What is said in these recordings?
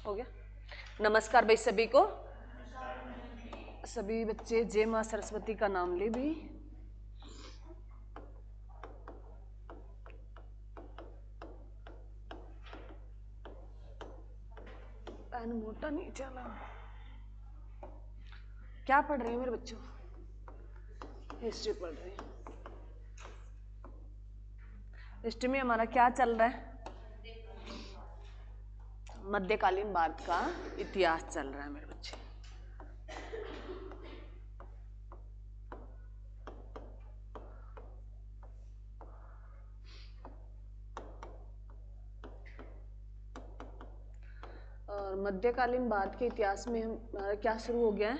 हो गया। नमस्कार भाई सभी को। सभी बच्चे जय मां सरस्वती का नाम ले भी। पेन मोटा नहीं चला। क्या पढ़ रहे हैं मेरे बच्चों? हिस्ट्री पढ़ रहे हैं। हिस्ट्री में हमारा क्या चल रहा है? मध्यकालीन भारत का इतिहास चल रहा है मेरे बच्चे। और मध्यकालीन भारत के इतिहास में हमारा क्या शुरू हो गया है?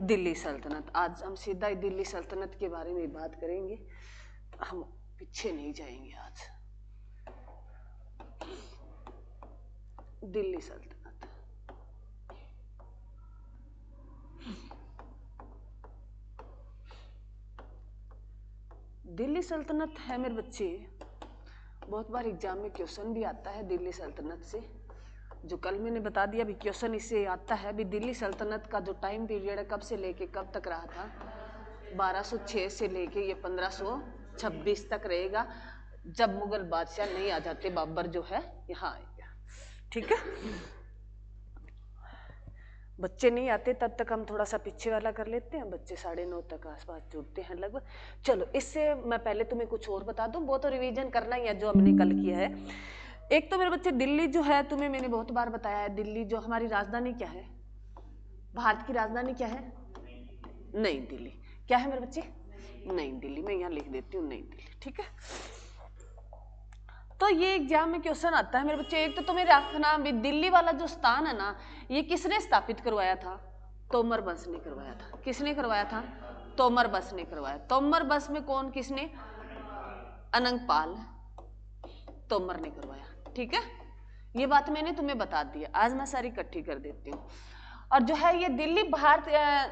दिल्ली सल्तनत। आज हम सीधा ही दिल्ली सल्तनत के बारे में बात करेंगे, हम पीछे नहीं जाएंगे। आज दिल्ली सल्तनत। दिल्ली सल्तनत है मेरे बच्चे, बहुत बार एग्जाम में क्वेश्चन भी आता है दिल्ली सल्तनत से। जो कल मैंने बता दिया भी क्वेश्चन इससे आता है भी दिल्ली सल्तनत का जो टाइम पीरियड है कब से लेके कब तक रहा था। 1206 से लेके ये 1526 तक रहेगा, जब मुगल बादशाह नहीं आ जाते, बाबर जो है यहाँ आएगा। ठीक है, बच्चे नहीं आते तब तक हम थोड़ा सा पीछे वाला कर लेते हैं। बच्चे 9:30 तक आसपास जुड़ते हैं लगभग। चलो, इससे मैं पहले तुम्हें कुछ और बता दूं, वो तो रिवीजन करना ही है जो हमने कल किया है। एक तो मेरे बच्चे दिल्ली जो है, तुम्हें मैंने बहुत बार बताया है, दिल्ली जो हमारी राजधानी क्या है? भारत की राजधानी क्या है? नई दिल्ली। क्या है मेरे बच्चे? नई दिल्ली। मैं यहाँ लिख देती हूँ नई दिल्ली। ठीक है, तो ये एग्जाम में क्वेश्चन आता है मेरे बच्चे। एक तो तुम्हें रखना भी दिल्ली वाला जो स्थान है ना, ये किसने स्थापित करवाया था? तोमर बस ने करवाया था। किसने करवाया था? तोमर बस ने करवाया। तोमर बस में कौन, किसने? अनंगपाल तोमर ने करवाया। ठीक है, ये बात मैंने तुम्हें बता दी है। आज मैं सारी इकट्ठी कर देती हूँ। और जो है ये दिल्ली भारत,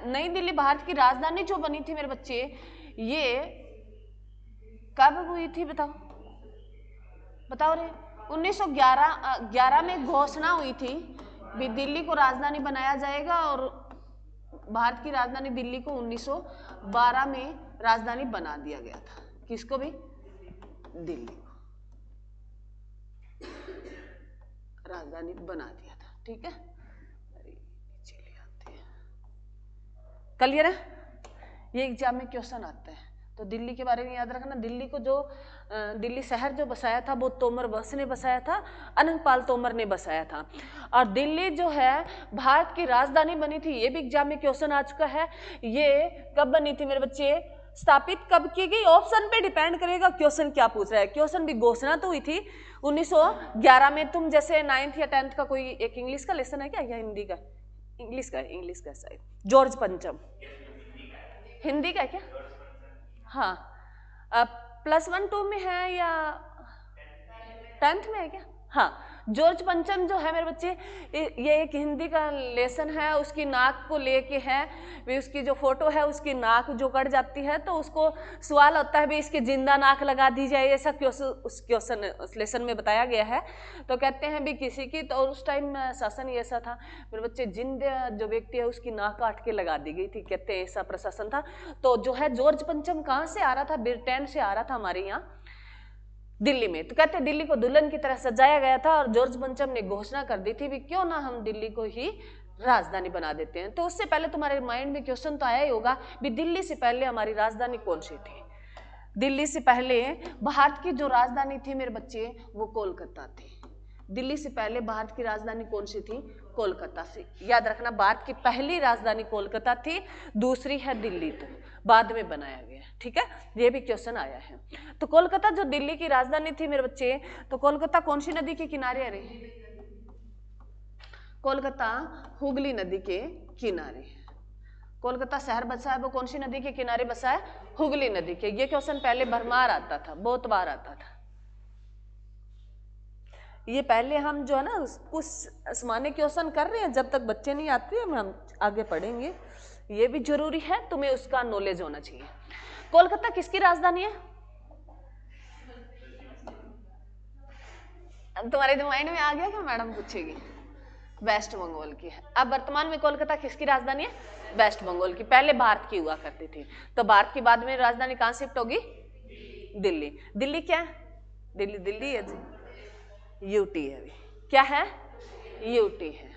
नई दिल्ली भारत की राजधानी जो बनी थी मेरे बच्चे, ये कब हुई थी बताओ? बताओ रे। 1911 में घोषणा हुई थी भी दिल्ली को राजधानी बनाया जाएगा, और भारत की राजधानी दिल्ली को 1912 में राजधानी बना दिया गया था। किसको भी? दिल्ली को राजधानी बना दिया था। ठीक है, चलिए आते हैं। क्लियर है? ये एग्जाम में क्वेश्चन आता है, तो दिल्ली के बारे में याद रखना। दिल्ली को जो दिल्ली शहर जो बसाया था वो तोमर बस ने बसाया था, अनंगपाल तोमर ने बसाया था। और दिल्ली जो है भारत की राजधानी बनी थी, ये भी एग्जाम में क्वेश्चन आ चुका है। ये कब बनी थी मेरे बच्चे? स्थापित कब की गई? ऑप्शन पे डिपेंड करेगा क्वेश्चन क्या पूछ रहा है। क्वेश्चन भी घोषणा तो हुई थी 1911 में। तुम जैसे 9th या 10th का कोई एक इंग्लिश का लेसन है क्या, या हिंदी का? इंग्लिश का शायद जॉर्ज पंचम। हिंदी का क्या? हाँ, +1 2 में है या 10th में है क्या? हाँ, जॉर्ज पंचम जो है मेरे बच्चे, ये एक हिंदी का लेसन है। उसकी नाक को लेके है भी, उसकी जो फोटो है उसकी नाक जो कट जाती है, तो उसको सवाल होता है भी इसकी जिंदा नाक लगा दी जाए, ऐसा क्वेश्चन उस लेसन में बताया गया है। तो कहते हैं भी किसी की, तो उस टाइम शासन ही ऐसा था मेरे बच्चे, जिंदा जो व्यक्ति है उसकी नाक काट के लगा दी गई थी, कहते हैं ऐसा प्रशासन था। तो जो है जॉर्ज पंचम कहाँ से आ रहा था? ब्रिटेन से आ रहा था हमारे यहाँ दिल्ली में। तो कहते हैं दिल्ली को दुल्हन की तरह सजाया गया था, और जॉर्ज पंचम ने घोषणा कर दी थी भी क्यों ना हम दिल्ली को ही राजधानी बना देते हैं। तो उससे पहले तुम्हारे माइंड में क्वेश्चन तो आया ही होगा भी दिल्ली से पहले हमारी राजधानी कौन सी थी? दिल्ली से पहले भारत की जो राजधानी थी मेरे बच्चे, वो कोलकाता थी। दिल्ली से पहले भारत की राजधानी कौन सी थी? कोलकाता से। याद रखना, भारत की पहली राजधानी कोलकाता थी, दूसरी है दिल्ली, तो बाद में बनाया गया। ठीक है, ये भी क्वेश्चन आया है। तो कोलकाता जो दिल्ली की राजधानी थी मेरे बच्चे, तो कोलकाता कौन सी नदी के किनारे है? कोलकाता हुगली नदी के किनारे। कोलकाता शहर बसा है वो कौन सी नदी के किनारे बसा है? हुगली नदी के। ये क्वेश्चन पहले भरमार आता था, बहुत बार आता था। ये पहले हम जो है ना कुछ सामान्य क्वेश्चन कर रहे हैं, जब तक बच्चे नहीं आते हम आगे पढ़ेंगे। ये भी जरूरी है, तुम्हें उसका नॉलेज होना चाहिए। कोलकाता किसकी राजधानी है? तुम्हारे माइंड में आ गया क्या? मैडम पूछेगी। वेस्ट बंगाल की है। अब वर्तमान में कोलकाता किसकी राजधानी है? वेस्ट बंगाल की। पहले भारत की हुआ करती थी, तो भारत की बाद में राजधानी कहां शिफ्ट होगी? दिल्ली। दिल्ली क्या है? दिल्ली है जी, यूटी है। अभी क्या है? यूटी है।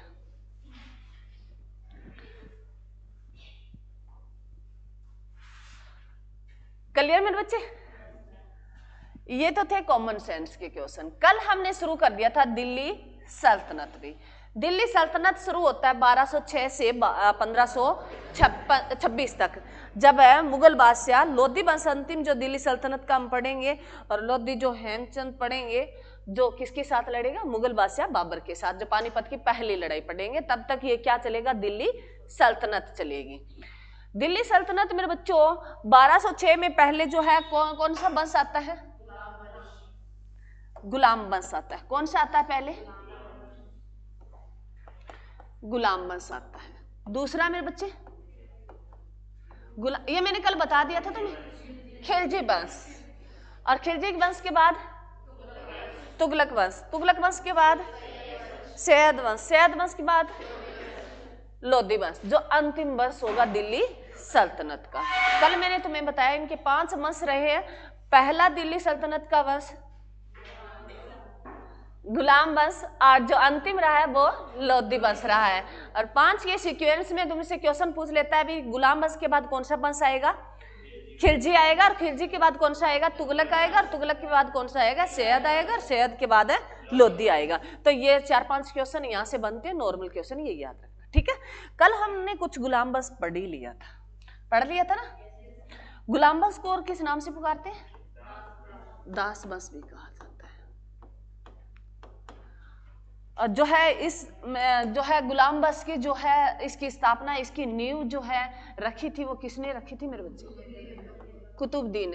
क्लियर मेरे बच्चे? ये तो थे कॉमन सेंस के क्वेश्चन। कल हमने शुरू कर दिया था दिल्ली सल्तनत भी। दिल्ली सल्तनत शुरू होता है 1206 से 1526 तक, जब मुगल बादशाह लोधी वंश अंतिम जो दिल्ली सल्तनत का हम पढ़ेंगे, और लोधी जो हेमचंद पढ़ेंगे, जो किसके साथ लड़ेगा? मुगल बादशाह बाबर के साथ, जो पानीपत की पहली लड़ाई पढ़ेंगे। तब तक ये क्या चलेगा? दिल्ली सल्तनत चलेगी। दिल्ली सल्तनत मेरे बच्चों 1206 में पहले जो है कौन सा वंश आता है? गुलाम वंश आता है। कौन सा आता है पहले? गुलाम वंश आता है। दूसरा मेरे बच्चे ये मैंने कल बता दिया था तुम्हें, खिलजी वंश। और खिलजी वंश के बाद तुगलक वंश। तुगलक वंश के बाद सैयद वंश। सैयद वंश के बाद लोधी वंश, जो अंतिम वंश होगा दिल्ली सल्तनत का। कल मैंने तुम्हें बताया इनके 5 वंश रहे हैं। पहला दिल्ली सल्तनत का वंश गुलाम वंश, और जो अंतिम रहा है वो लोधी वंश रहा है। और 5 ये सीक्वेंस में तुमसे क्वेश्चन पूछ लेता है, भी गुलाम वंश के बाद कौन सा वंश आएगा? खिलजी आएगा। और खिलजी के बाद कौन सा आएगा? तुगलक आएगा। और तुगलक के बाद कौन सा आएगा? सैयद आएगा। और सैयद के बाद लोधी आएगा। तो ये 4-5 क्वेश्चन यहाँ से बनते हैं, नॉर्मल क्वेश्चन, ये याद रखना, ठीक है। कल हमने कुछ गुलाम वंश पढ़ ही लिया था, पढ़ लिया था ना। गुलाम वंश को और किस नाम से पुकारते हैं? दास वंश भी कहा जाता है। और जो है इस जो है गुलाम वंश की जो है इसकी स्थापना, इसकी नींव जो है रखी थी, वो किसने रखी थी मेरे बच्चे? कुतुबुद्दीन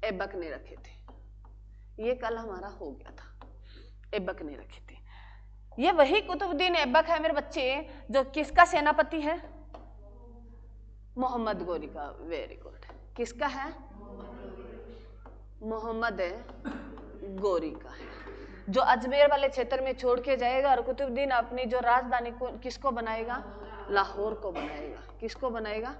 ऐबक ने रखे थे। ये कल हमारा हो गया था, ऐबक ने रखे थे। ये वही कुतुबुद्दीन ऐबक है मेरे बच्चे, जो किसका सेनापति है? मोहम्मद गोरी का। Very good. किसका है? मोहम्मद गोरी का है, जो अजमेर वाले क्षेत्र में छोड़ के जाएगा। और कुतुबुद्दीन अपनी जो राजधानी को किसको बनाएगा? लाहौर को बनाएगा। किसको बनाएगा?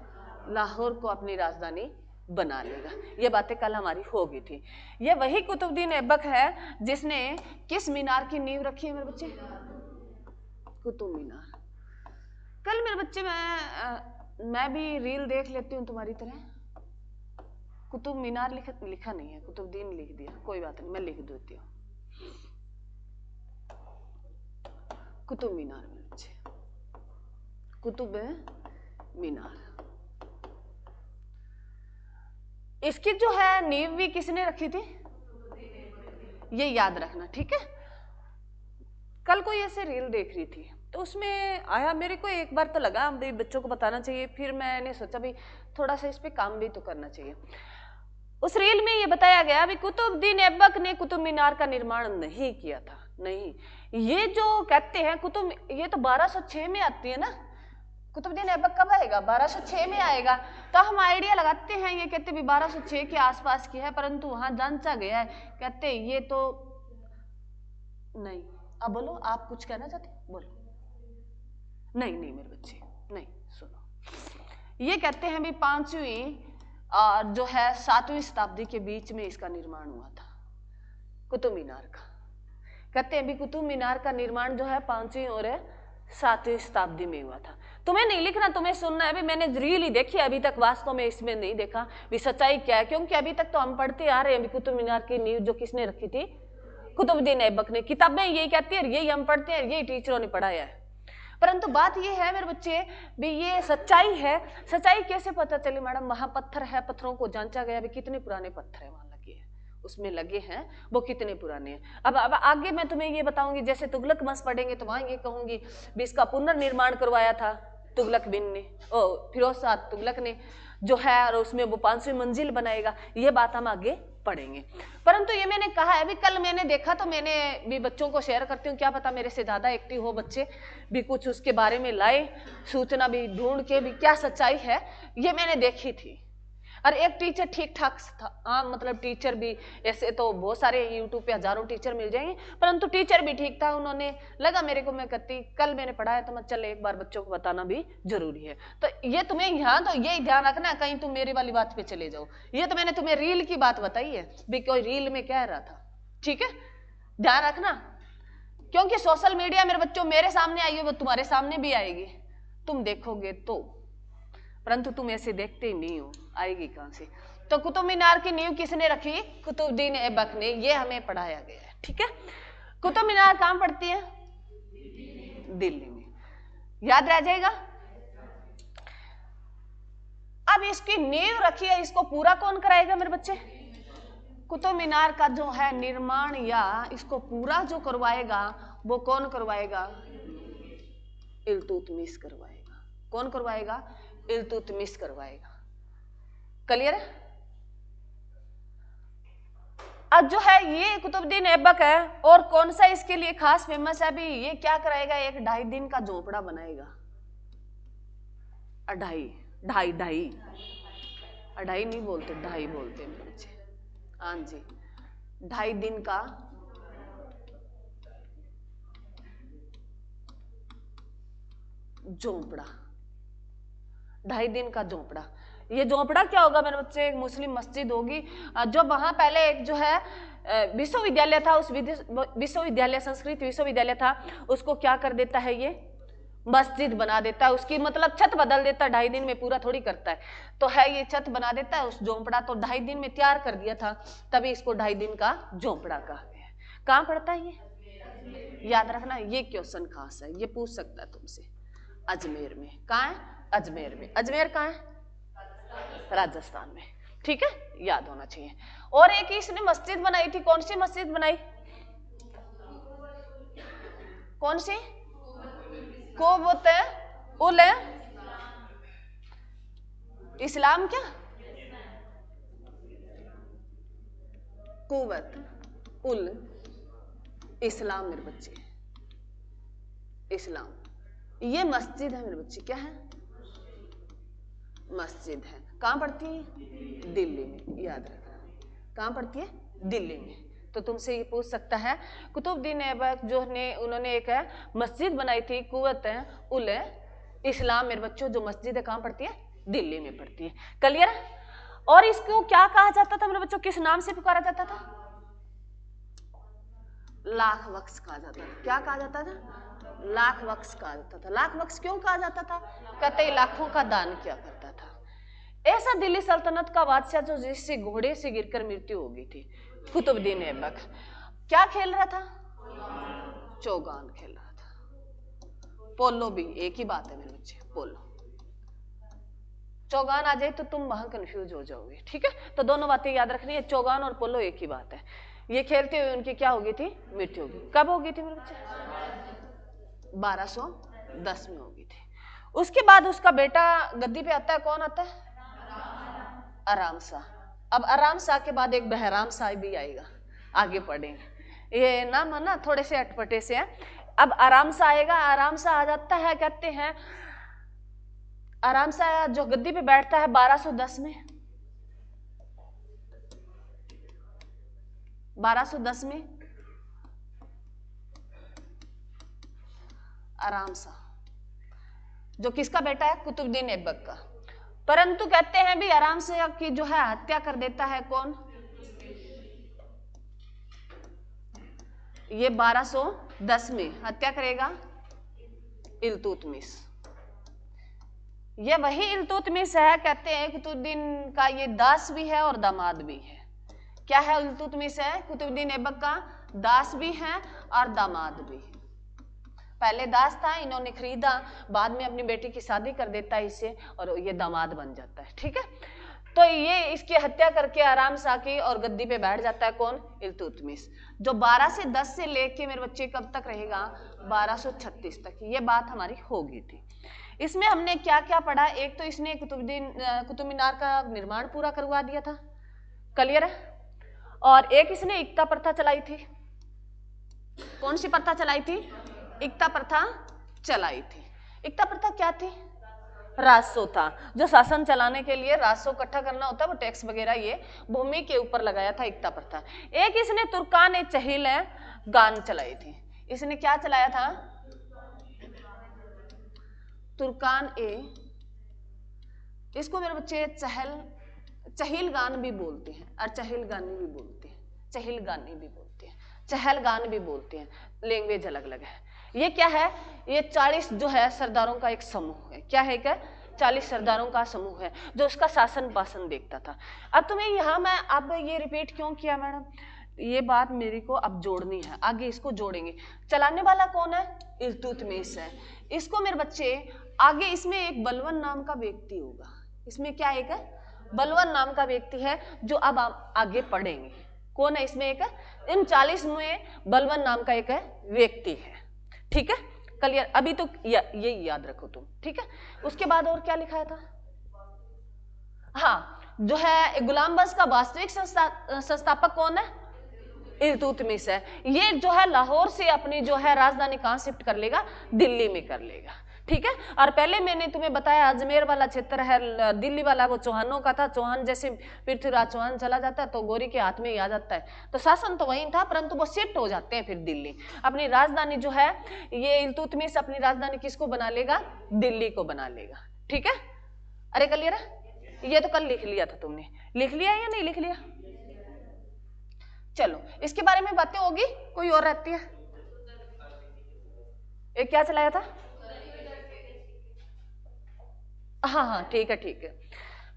लाहौर को अपनी राजधानी बना लेगा। ये बातें कल हमारी हो गई थी। ये वही कुतुबुद्दीन ऐबक है जिसने किस मीनार की नींव रखी है मेरे बच्चे? कुतुब मीनार। कल मेरे बच्चे मैं भी रील देख लेती हूँ तुम्हारी तरह। कुतुब मीनार लिखा नहीं है, कुतुबुद्दीन लिख दिया, कोई बात नहीं, मैं लिख देती हूँ। कुतुब मीनार मेरे बच्चे, कुतुब मीनार। इसकी जो है नींव भी किसने रखी थी? ये याद रखना, ठीक है। कल कोई ऐसे रील देख रही थी, तो उसमें आया मेरे को एक बार तो लगा भाई बच्चों को बताना चाहिए, फिर मैंने सोचा भाई थोड़ा सा इस पे काम भी तो करना चाहिए। उस रील में ये बताया गया भी कुतुबुद्दीन ऐबक ने कुतुब मीनार का निर्माण नहीं किया था। नहीं, ये जो कहते हैं कुतुब, ये तो 1206 में आती है ना। कुतुबुद्दीन ऐबक कब आएगा? 1206 में आएगा। तो हम आइडिया लगाते हैं, ये कहते भी 1206 के आसपास की है, परंतु वहां जांचा गया है, कहते ये तो नहीं। अब बोलो, आप कुछ कहना चाहते? बोलो। नहीं मेरे बच्चे, नहीं, सुनो। ये कहते हैं भी 5वीं और जो है 7वीं शताब्दी के बीच में इसका निर्माण हुआ था, कुतुब मीनार का। कहते हैं भी कुतुब मीनार का निर्माण जो है 5वीं और 7वीं शताब्दी में हुआ था। तुम्हें नहीं लिखना, तुम्हें सुनना है। भी मैंने रील ही देखी, अभी तक वास्तव में इसमें नहीं देखा भी सच्चाई क्या है, क्योंकि अभी तक तो हम पढ़ते आ रहे हैं भी कुतुब मीनार की नींव जो किसने रखी थी? कुतुबुद्दीन ऐबक ने। किताबें यही कहती है, यही हम पढ़ते हैं, यही टीचरों ने पढ़ाया है। परंतु बात ये है मेरे बच्चे भी ये सच्चाई है। सच्चाई कैसे पता चली मैडम? वहां पत्थर है, पत्थरों को जांचा गया भी कितने पुराने पत्थर है वहां लगे हैं, उसमें लगे हैं, वो कितने पुराने हैं। अब आगे मैं तुम्हें ये बताऊंगी, जैसे तुगलक वंश पढ़ेंगे तो वहां ये कहूंगी भी इसका पुनर्निर्माण करवाया था तुगलक बिन ने, फिरोज शाह तुगलक ने जो है, और उसमें वो 5वीं मंजिल बनाएगा। ये बात हम आगे पढ़ेंगे। परंतु ये मैंने कहा है भी, कल मैंने देखा तो मैंने भी बच्चों को शेयर करती हूँ, क्या पता मेरे से ज्यादा एक्टिव हो बच्चे भी, कुछ उसके बारे में लाए सूचना भी ढूंढ के भी क्या सच्चाई है, ये मैंने देखी थी। और एक टीचर ठीक ठाक था, हाँ मतलब टीचर भी, ऐसे तो बहुत सारे यूट्यूब पे हजारों टीचर मिल जाएंगे, परंतु टीचर भी ठीक था, उन्होंने लगा मेरे को मैं करती, कल मैंने पढ़ाया तो मैं चल एक बार बच्चों को बताना भी जरूरी है। तो ये तुम्हें यहाँ तो यही ध्यान रखना, कहीं तुम मेरी वाली बात पे चले जाओ। ये तो मैंने तुम्हें रील की बात बताई है भी, कोई रील में कह रहा था, ठीक है, ध्यान रखना। क्योंकि सोशल मीडिया मेरे बच्चों मेरे सामने आई है, वो तुम्हारे सामने भी आएगी, तुम देखोगे तो, परंतु तुम ऐसे देखते ही नहीं हो, आएगी कहां से। तो कुतुब मीनार की नींव किसने रखी? कुतुबुद्दीन ऐबक ने, ये हमें पढ़ाया गया है, ठीक है। कुतुब मीनार कहां पड़ती है? दिल्ली में, याद रह जाएगा। अब इसकी नींव रखी है, इसको पूरा कौन कराएगा मेरे बच्चे? कुतुब मीनार का जो है निर्माण या इसको पूरा जो करवाएगा वो कौन करवाएगा? इल्तुतमिश करवाएगा। कौन करवाएगा? इल्तुतमिश करवाएगा। क्लियर है? अब जो है ये कुतुबुद्दीन ऐबक है, और कौन सा इसके लिए खास फेमस है अभी, ये क्या कराएगा? एक 2.5 दिन का झोपड़ा बनाएगा। ढाई नहीं बोलते, 2.5 बोलते मेरे बच्चे, हाँ जी, 2.5 दिन का झोपड़ा, 2.5 दिन का झोपड़ा। ये झोपड़ा क्या होगा मेरे बच्चे? एक मुस्लिम मस्जिद होगी, जो वहां पहले एक जो है विश्वविद्यालय था, उस विश्वविद्यालय, संस्कृत विश्वविद्यालय था, उसको क्या कर देता है? ये मस्जिद बना देता है, उसकी मतलब छत बदल देता है, 2.5 दिन में पूरा थोड़ी करता है, तो है ये छत बना देता है उस झोंपड़ा, तो 2.5 दिन में तैयार कर दिया था, तभी इसको 2.5 दिन का झोंपड़ा कहा गया है। कहाँ पड़ता है ये? याद रखना, ये क्वेश्चन खास है, ये पूछ सकता है तुमसे। अजमेर में। कहाँ है? अजमेर में। अजमेर कहाँ है? राजस्थान में, ठीक है, याद होना चाहिए। और एक इसने मस्जिद बनाई थी, कौन सी मस्जिद बनाई? कौन सी? कुव्वत उल इस्लाम, क्या? कुव्वत उल इस्लाम मेरे बच्चे, इस्लाम, ये मस्जिद है मेरे बच्चे, क्या है? मस्जिद है। कहां पड़ती है? दिल्ली में, याद रखना, कहां पड़ती है? दिल्ली में। तो तुमसे ये पूछ सकता है, कुतुबुद्दीन ऐबक जो ने उन्होंने एक मस्जिद बनाई थी, कुव्वत उल इस्लाम मेरे बच्चों, जो मस्जिद है कहां पड़ती है? दिल्ली में पड़ती है। क्लियर? और इसको क्या कहा जाता था मेरे बच्चों? किस नाम से पुकारा जाता था? लाख वक्स कहा जाता था। क्या कहा जाता था? लाख वक्स कहा जाता था। लाख वक्स क्यों कहा जाता था? कहते लाखों का दान किया करता था। ऐसा दिल्ली सल्तनत का बादशाह जो जिससे घोड़े से गिरकर मृत्यु हो गई थी, कुतुबुद्दीन ऐबक, क्या खेल रहा था? चौगान खेल रहा था। पोलो भी एक ही बात है मेरे बच्चे, पोलो। चौगान आ जाए तो तुम वहां कंफ्यूज हो जाओगे, ठीक है। तो दोनों बातें याद रखनी है, चौगान और पोलो एक ही बात है। ये खेलते हुए उनकी क्या हो गई थी? मृत्यु हो गई। कब हो गई थी मेरे बच्चे? 1210 में हो गई थी। उसके बाद उसका बेटा गद्दी पे आता है, कौन आता है? आराम शाह। अब आराम शाह के बाद एक बहराम शाह भी आएगा, आगे पढ़ेंगे। ये नाम है ना थोड़े से अटपटे से हैं। अब आराम शाह आएगा, आराम शाह आ जाता है, कहते हैं आराम शाह जो गद्दी पे बैठता है 1210 में, 1210 में आराम शाह, जो किसका बेटा है? कुतुबुद्दीन ऐबक का। परंतु कहते हैं भी आराम शाह की जो है हत्या कर देता है कौन? ये 1210 में हत्या करेगा इल्तुतमिश। ये वही इल्तुतमिश है, कहते हैं कुतुबुद्दीन का ये दास भी है और दामाद भी है। क्या है? इल्तुतमिश है कुतुबुद्दीन ऐबक का दास भी है और दामाद भी है। पहले दास था, इन्होंने खरीदा, बाद में अपनी बेटी की शादी कर देता है इससे और ये दामाद बन जाता है, ठीक है। तो ये इसकी हत्या करके आराम शाह की और गद्दी पे बैठ जाता है कौन? इल्तुतमिश, जो 12 से 10 से लेके मेरे बच्चे कब तक रहेगा? 1236 तक। ये बात हमारी हो गई थी। इसमें हमने क्या क्या पढ़ा? एक तो इसने कुतुब मीनार का निर्माण पूरा करवा दिया था, क्लियर है। और एक इसने एकता प्रथा चलाई थी। कौन सी प्रथा चलाई थी? एकता प्रथा चलाई थी। एकता प्रथा क्या थी? राजस्व था। जो शासन चलाने के लिए राजस्व इकट्ठा करना होता है, वो टैक्स वगैरह ये भूमि के ऊपर लगाया था, एकता प्रथा। एक इसने तुर्कान ए चहिल गान चलाई थी। इसने क्या चलाया था? तुर्कान ए, इसको मेरे बच्चे चहिल गान भी बोलते हैं और चहिल गानी भी बोलते हैं, चहिल गानी भी बोलते हैं, चहल गान भी बोलते हैं, लैंग्वेज अलग अलग है। ये क्या है? ये 40 जो है सरदारों का एक समूह है। क्या है? क्या? 40 सरदारों का समूह है जो उसका शासन भाषण देखता था। अब तुम्हें यहाँ मैं अब ये रिपीट क्यों किया मैडम? ये बात मेरे को अब जोड़नी है, आगे इसको जोड़ेंगे। चलाने वाला कौन है? इल्तुतमिश है। इसको मेरे बच्चे आगे इसमें एक बलवन नाम का व्यक्ति होगा। इसमें क्या एक बलवन नाम का व्यक्ति है जो अब आप आगे पढ़ेंगे। कौन है इसमें? एक इन 40 में बलवन नाम का एक व्यक्ति है। ठीक है, क्लियर? अभी तो ये याद रखो तुम। ठीक है, उसके बाद और क्या लिखा था? हाँ, जो है गुलाम वंश का वास्तविक संस्थापक कौन है? इल्तुतमिश है। ये जो है लाहौर से अपनी जो है राजधानी कहां शिफ्ट कर लेगा? दिल्ली में कर लेगा। ठीक है, और पहले मैंने तुम्हें बताया अजमेर वाला क्षेत्र है, दिल्ली वाला वो चौहानों का था। चौहान जैसे पृथ्वीराज चौहान चला जाता है तो गौरी के हाथ में ही आ जाता है, तो शासन तो वहीं था, परंतु वो शिफ्ट हो जाते हैं फिर दिल्ली। अपनी राजधानी जो है ये इल्तुतमिश अपनी राजधानी किसको बना लेगा? दिल्ली को बना लेगा। ठीक है, अरे क्लियर है? ये तो कल लिख लिया था तुमने, लिख लिया या नहीं लिख लिया? चलो इसके बारे में बातें होगी, कोई और रहती है? एक क्या चलाया था? हाँ हाँ ठीक है ठीक है,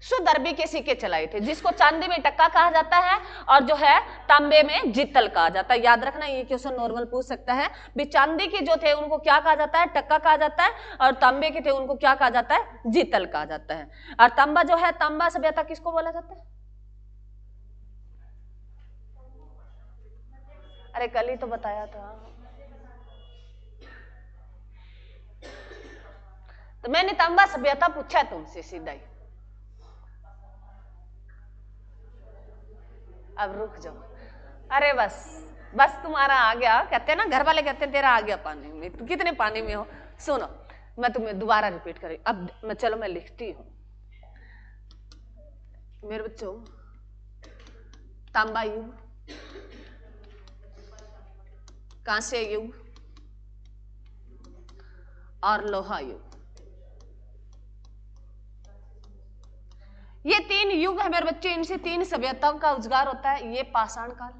सुदर्बी के सिक्के चलाए थे, जिसको चांदी में टक्का कहा जाता है और जो है तांबे में जितल कहा जाता है। याद रखना, ये क्वेश्चन नॉर्मल पूछ सकता है भी। चांदी के जो थे उनको क्या कहा जाता है? टक्का कहा जाता है, और तांबे के थे उनको क्या कहा जाता है? जितल कहा जाता है। और तांबा जो है, तांबा सभ्यता किसको बोला जाता है? अरे कल ही तो बताया था। तो मैंने तांबा सभ्यता पूछा तुमसे सीधा ही। अब रुक जाओ, अरे बस बस तुम्हारा आ गया। कहते हैं ना घर वाले, कहते हैं तेरा आ गया पानी में, तुम कितने पानी में हो। सुनो, मैं तुम्हें दोबारा रिपीट करी अब। चलो मैं लिखती हूं मेरे बच्चों। तांबा युग, कांस्य युग और लोहा युग, ये 3 युग है मेरे बच्चे। इनसे 3 सभ्यताओं का उद्गार होता है। ये पाषाण काल,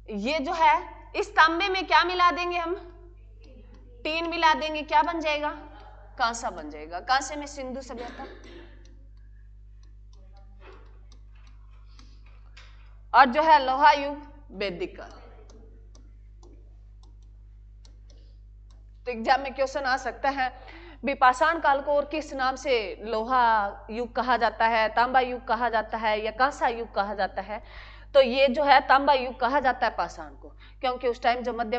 ये जो है इस तांबे में क्या मिला देंगे हम? टीन मिला देंगे, क्या बन जाएगा? कांसा बन जाएगा। कांसे में सिंधु सभ्यता, और जो है लोहा युग वैदिक काल। तो एग्जाम में क्वेश्चन आ सकता है भी पाषाण काल को और किस नाम से लोहा युग कहा जाता है, तांबा युग कहा जाता है या कांसा युग कहा जाता है? तो ये जो है तांबा युग कहा जाता है पाषाण को, क्योंकि उस टाइम जो मध्य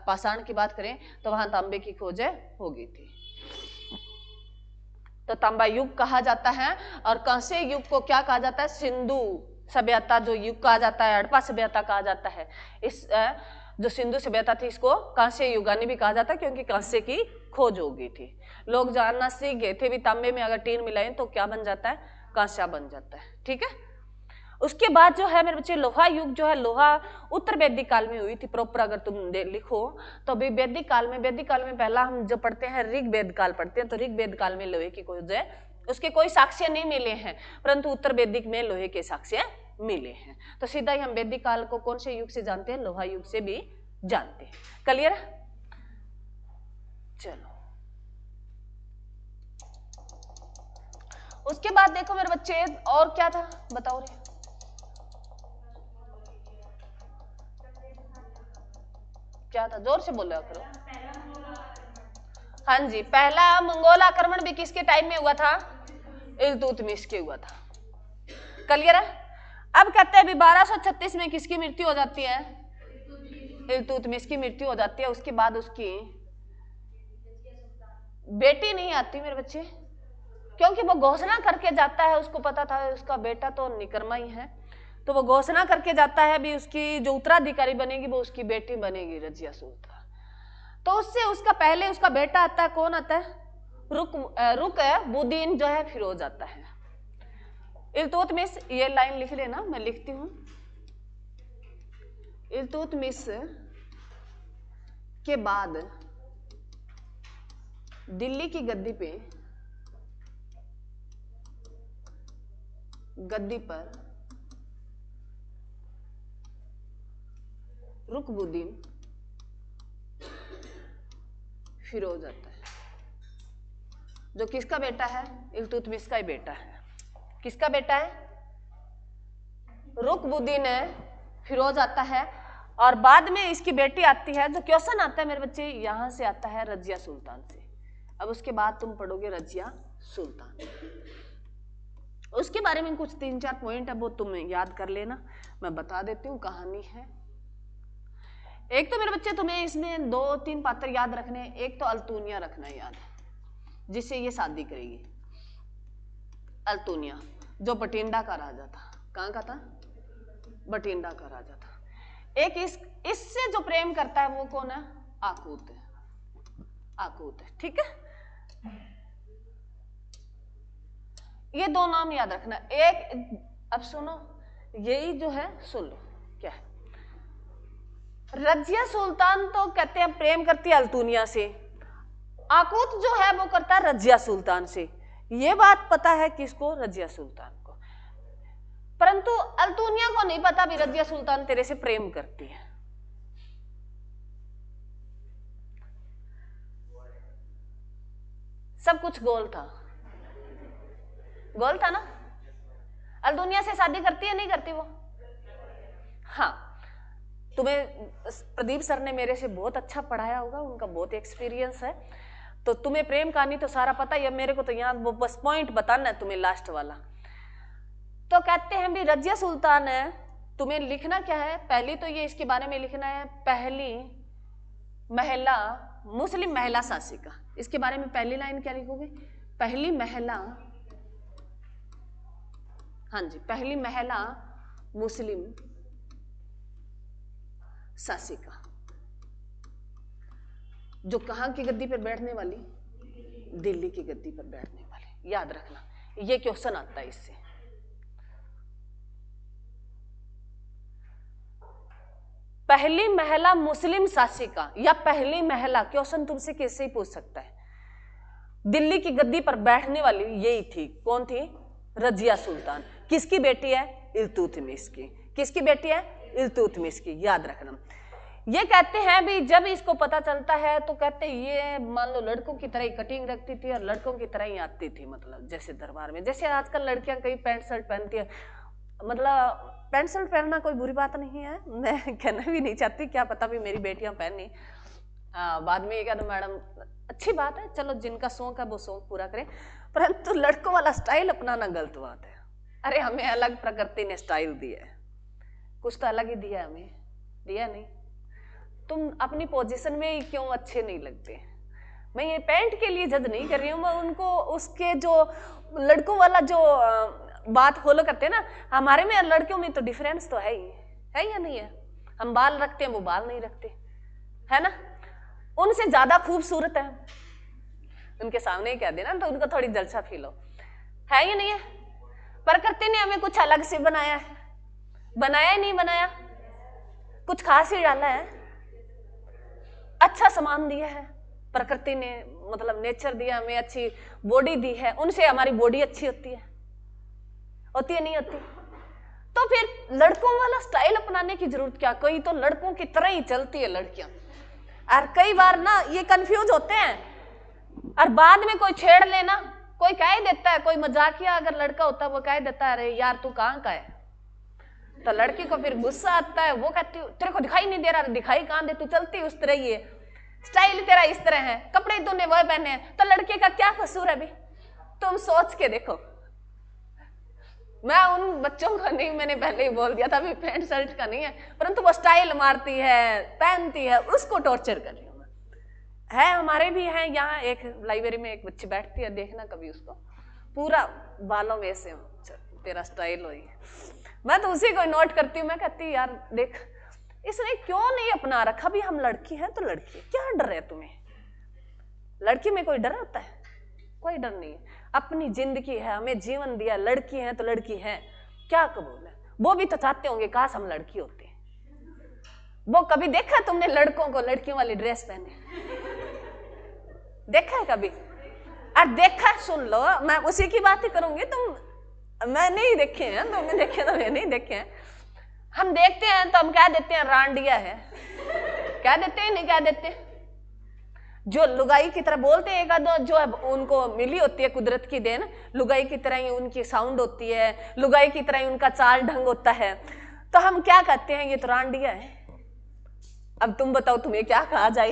पाषाण की बात करें तो वहां तांबे की खोज हो गई थी, तो तांबा युग कहा जाता है। और कांस्य युग को क्या कहा जाता है? सिंधु सभ्यता जो युग कहा जाता है, हड़प्पा सभ्यता कहा जाता है। इस जो सिंधु सभ्यता थी इसको कांस्य युगानी भी कहा जाता है, क्योंकि कांस्य की खोज हो गई थी। लोग जानना सीख गए थे भी तांबे में अगर टीन मिलाएं तो क्या बन जाता है? कांसा बन जाता है। ठीक है, उसके बाद जो है मेरे बच्चे लोहा युग जो है, लोहा उत्तर वैदिक काल में हुई थी प्रॉपर। अगर तुम लिखो तो अभी वैदिक काल में पहला हम जो पढ़ते हैं ऋग्वेद काल पढ़ते हैं, तो ऋग्वेद काल में लोहे की खोज है, उसके कोई साक्ष्य नहीं मिले हैं, परंतु उत्तर वैदिक में लोहे के साक्ष्य मिले हैं। तो सीधा ही हम वैदिक काल को कौन से युग से जानते हैं? लोहा युग से भी जानते हैं। क्लियर? चलो उसके बाद देखो मेरे बच्चे, और क्या था बताओ रे? क्या था? जोर से बोला करो। हाँ जी, पहला मंगोल आक्रमण भी किसके टाइम में हुआ था? इल्तुतमिश के हुआ था। क्लियर है? अब कहते हैं 1236 में किसकी मृत्यु हो जाती है? इल्तुतमिश की मृत्यु हो जाती है। उसके बाद उसकी बेटी नहीं आती मेरे बच्चे, क्योंकि वो घोषणा करके जाता है, उसको पता था उसका बेटा तो निकर्मा ही है, तो वो घोषणा करके जाता है भी उसकी जो उत्तराधिकारी बनेगी वो उसकी बेटी बनेगी रजिया सुल्तान। तो उससे उसका पहले उसका बेटा आता है, कौन आता है? रुक है बुद्दीन जो है फिरोज आता है। इल्तुतमिश, ये लाइन लिख लेना, मैं लिखती हूं। इल्तुतमिश के बाद दिल्ली की गद्दी पर रुकनुद्दीन फिरोज आता है, जो किसका बेटा है? इल्तुतमिश का ही बेटा है। किसका बेटा है? रुकनुद्दीन है, फिरोज आता है। और बाद में इसकी बेटी आती है। जो क्वेश्चन आता है मेरे बच्चे यहां से आता है रजिया सुल्तान से। अब उसके बाद तुम पढ़ोगे रजिया सुल्तान, उसके बारे में कुछ 3-4 पॉइंट है, वो तुम याद कर लेना, मैं बता देती हूँ कहानी है। एक तो मेरे बच्चे तुम्हें इसमें 2-3 पात्र याद रखने हैं। एक तो अल्तुनिया रखना है याद, जिससे ये शादी करेगी। अल्तुनिया जो बठिंडा का राजा था। कहाँ का था? बठिंडा का राजा था। एक इससे जो प्रेम करता है वो कौन है? आकूत है। आकूत है, ठीक है। ये 2 नाम याद रखना। एक, अब सुनो, यही जो है सुन लो क्या है। रजिया सुल्तान तो कहते हैं प्रेम करती है अल्तुनिया से, आकूत जो है वो करता है रजिया सुल्तान से। ये बात पता है किसको? रजिया सुल्तान को। परंतु अल्तुनिया को नहीं पता भी रजिया सुल्तान तेरे से प्रेम करती है। सब कुछ गोल था, गोल था ना। अल्तुनिया से शादी करती है नहीं करती वो? हाँ, तुम्हें प्रदीप सर ने मेरे से बहुत अच्छा पढ़ाया होगा, उनका बहुत एक्सपीरियंस है, तो तुम्हें प्रेम कहानी तो सारा पता है। मेरे को तो यहाँ वो बस पॉइंट बताना है तुम्हें, लास्ट वाला। तो कहते हैं भी रजिया सुल्तान है, तुम्हें लिखना क्या है? पहली तो ये इसके बारे में लिखना है, पहली महिला मुस्लिम महिला शासिका। इसके बारे में पहली लाइन क्या लिखोगे? पहली महिला, हाँ जी, पहली महिला मुस्लिम शासिका, जो कहां की गद्दी पर बैठने वाली? दिल्ली की गद्दी पर बैठने वाली। याद रखना, ये क्वेश्चन आता है इससे। पहली महिला मुस्लिम शासिका या पहली महिला, क्वेश्चन तुमसे कैसे ही पूछ सकता है। दिल्ली की गद्दी पर बैठने वाली यही थी। कौन थी? रजिया सुल्तान। किसकी बेटी है? इल्तुतमिश की। किसकी बेटी है? इल्तुतमिश की। याद रखना। ये कहते हैं भी जब इसको पता चलता है तो कहते हैं ये मान लो लड़कों की तरह ही कटिंग रखती थी और लड़कों की तरह ही आती थी, मतलब जैसे दरबार में, जैसे आजकल लड़कियां कई पैंट शर्ट पहनती है। मतलब पैंट शर्ट पहनना कोई बुरी बात नहीं है, मैं कहना भी नहीं चाहती, क्या पता भी मेरी बेटियां पहनी। बाद में ये कहना मैडम अच्छी बात है, चलो जिनका शौक है वो शौक पूरा करें, परंतु लड़कों वाला स्टाइल अपनाना गलत बात है। अरे हमें अलग प्रकृति ने स्टाइल दिया है, कुछ तो अलग ही दिया है हमें, दिया नहीं? तुम अपनी पोजीशन में ही क्यों अच्छे नहीं लगते? मैं ये पैंट के लिए जज नहीं कर रही हूँ, मैं उनको उसके जो लड़कों वाला जो बात फॉलो करते हैं ना, हमारे में लड़कियों में तो डिफरेंस तो है ही, है या नहीं है? हम बाल रखते हैं, वो बाल नहीं रखते, है ना? उनसे ज्यादा खूबसूरत है, उनके सामने ही कह देना तो उनको थोड़ी जलसा फील हो, है या नहीं है? प्रकृति ने हमें कुछ अलग से बनाया है, बनाया ही नहीं बनाया, कुछ खास ही डाला है, अच्छा सामान दिया है प्रकृति ने, मतलब नेचर दिया हमें, अच्छी बॉडी दी है, उनसे हमारी बॉडी अच्छी होती है, होती है नहीं होती? तो फिर लड़कों वाला स्टाइल अपनाने की जरूरत क्या? कोई तो लड़कों की तरह ही चलती है लड़कियां, और कई बार ना ये कंफ्यूज होते हैं, और बाद में कोई छेड़ लेना, कोई कह ही देता है, कोई मजाकिया अगर लड़का होता है वो कह देता है अरे यार तू कहाँ का है, तो लड़की को फिर गुस्सा आता है, वो कहती है तेरे को दिखाई नहीं दे रहा? दिखाई कहां दे, तू चलती उस तरह ही है, स्टाइल तेरा इस तरह है, कपड़े तूने वह पहने हैं, तो लड़के का क्या कसूर है? भी तुम सोच के देखो। मैं उन बच्चों का नहीं, मैंने पहले ही बोल दिया था भी पैंट शर्ट का नहीं है, परंतु वो स्टाइल मारती है, पहनती है, उसको टॉर्चर कर रही हूँ मैं। है, हमारे भी हैं यहाँ, एक लाइब्रेरी में एक बच्ची बैठती है, देखना कभी उसको, पूरा बालों में से तेरा स्टाइल हो, मैं तो उसी को नोट करती हूँ, मैं कहती यार देख इसने क्यों नहीं अपना रखा? भी हम लड़की हैं तो लड़की है, क्या डर है तुम्हें? लड़की में कोई डर होता है? कोई डर नहीं है। अपनी जिंदगी है, हमें जीवन दिया, लड़की है तो लड़की है, क्या कबूल है। वो भी तो चाहते होंगे काश हम लड़की होते। वो कभी देखा तुमने लड़कों को लड़कियों वाली ड्रेस पहने? देखा है कभी? और देखा, सुन लो, मैं उसी की बात ही करूंगी। मैं नहीं देखे हैं, तुमने देखे तो मैं नहीं देखे हैं। हम देखते हैं तो हम कह देते हैं रांडिया है, कह देते हैं, नहीं कह देते? जो लुगाई की तरह बोलते हैं, एक आधो जो उनको मिली होती है कुदरत की देन, लुगाई की तरह ही उनकी साउंड होती है, लुगाई की तरह ही उनका चाल ढंग होता है, तो हम क्या कहते हैं? ये तो रांडिया है। अब तुम बताओ तुम्हें क्या कहा जाए?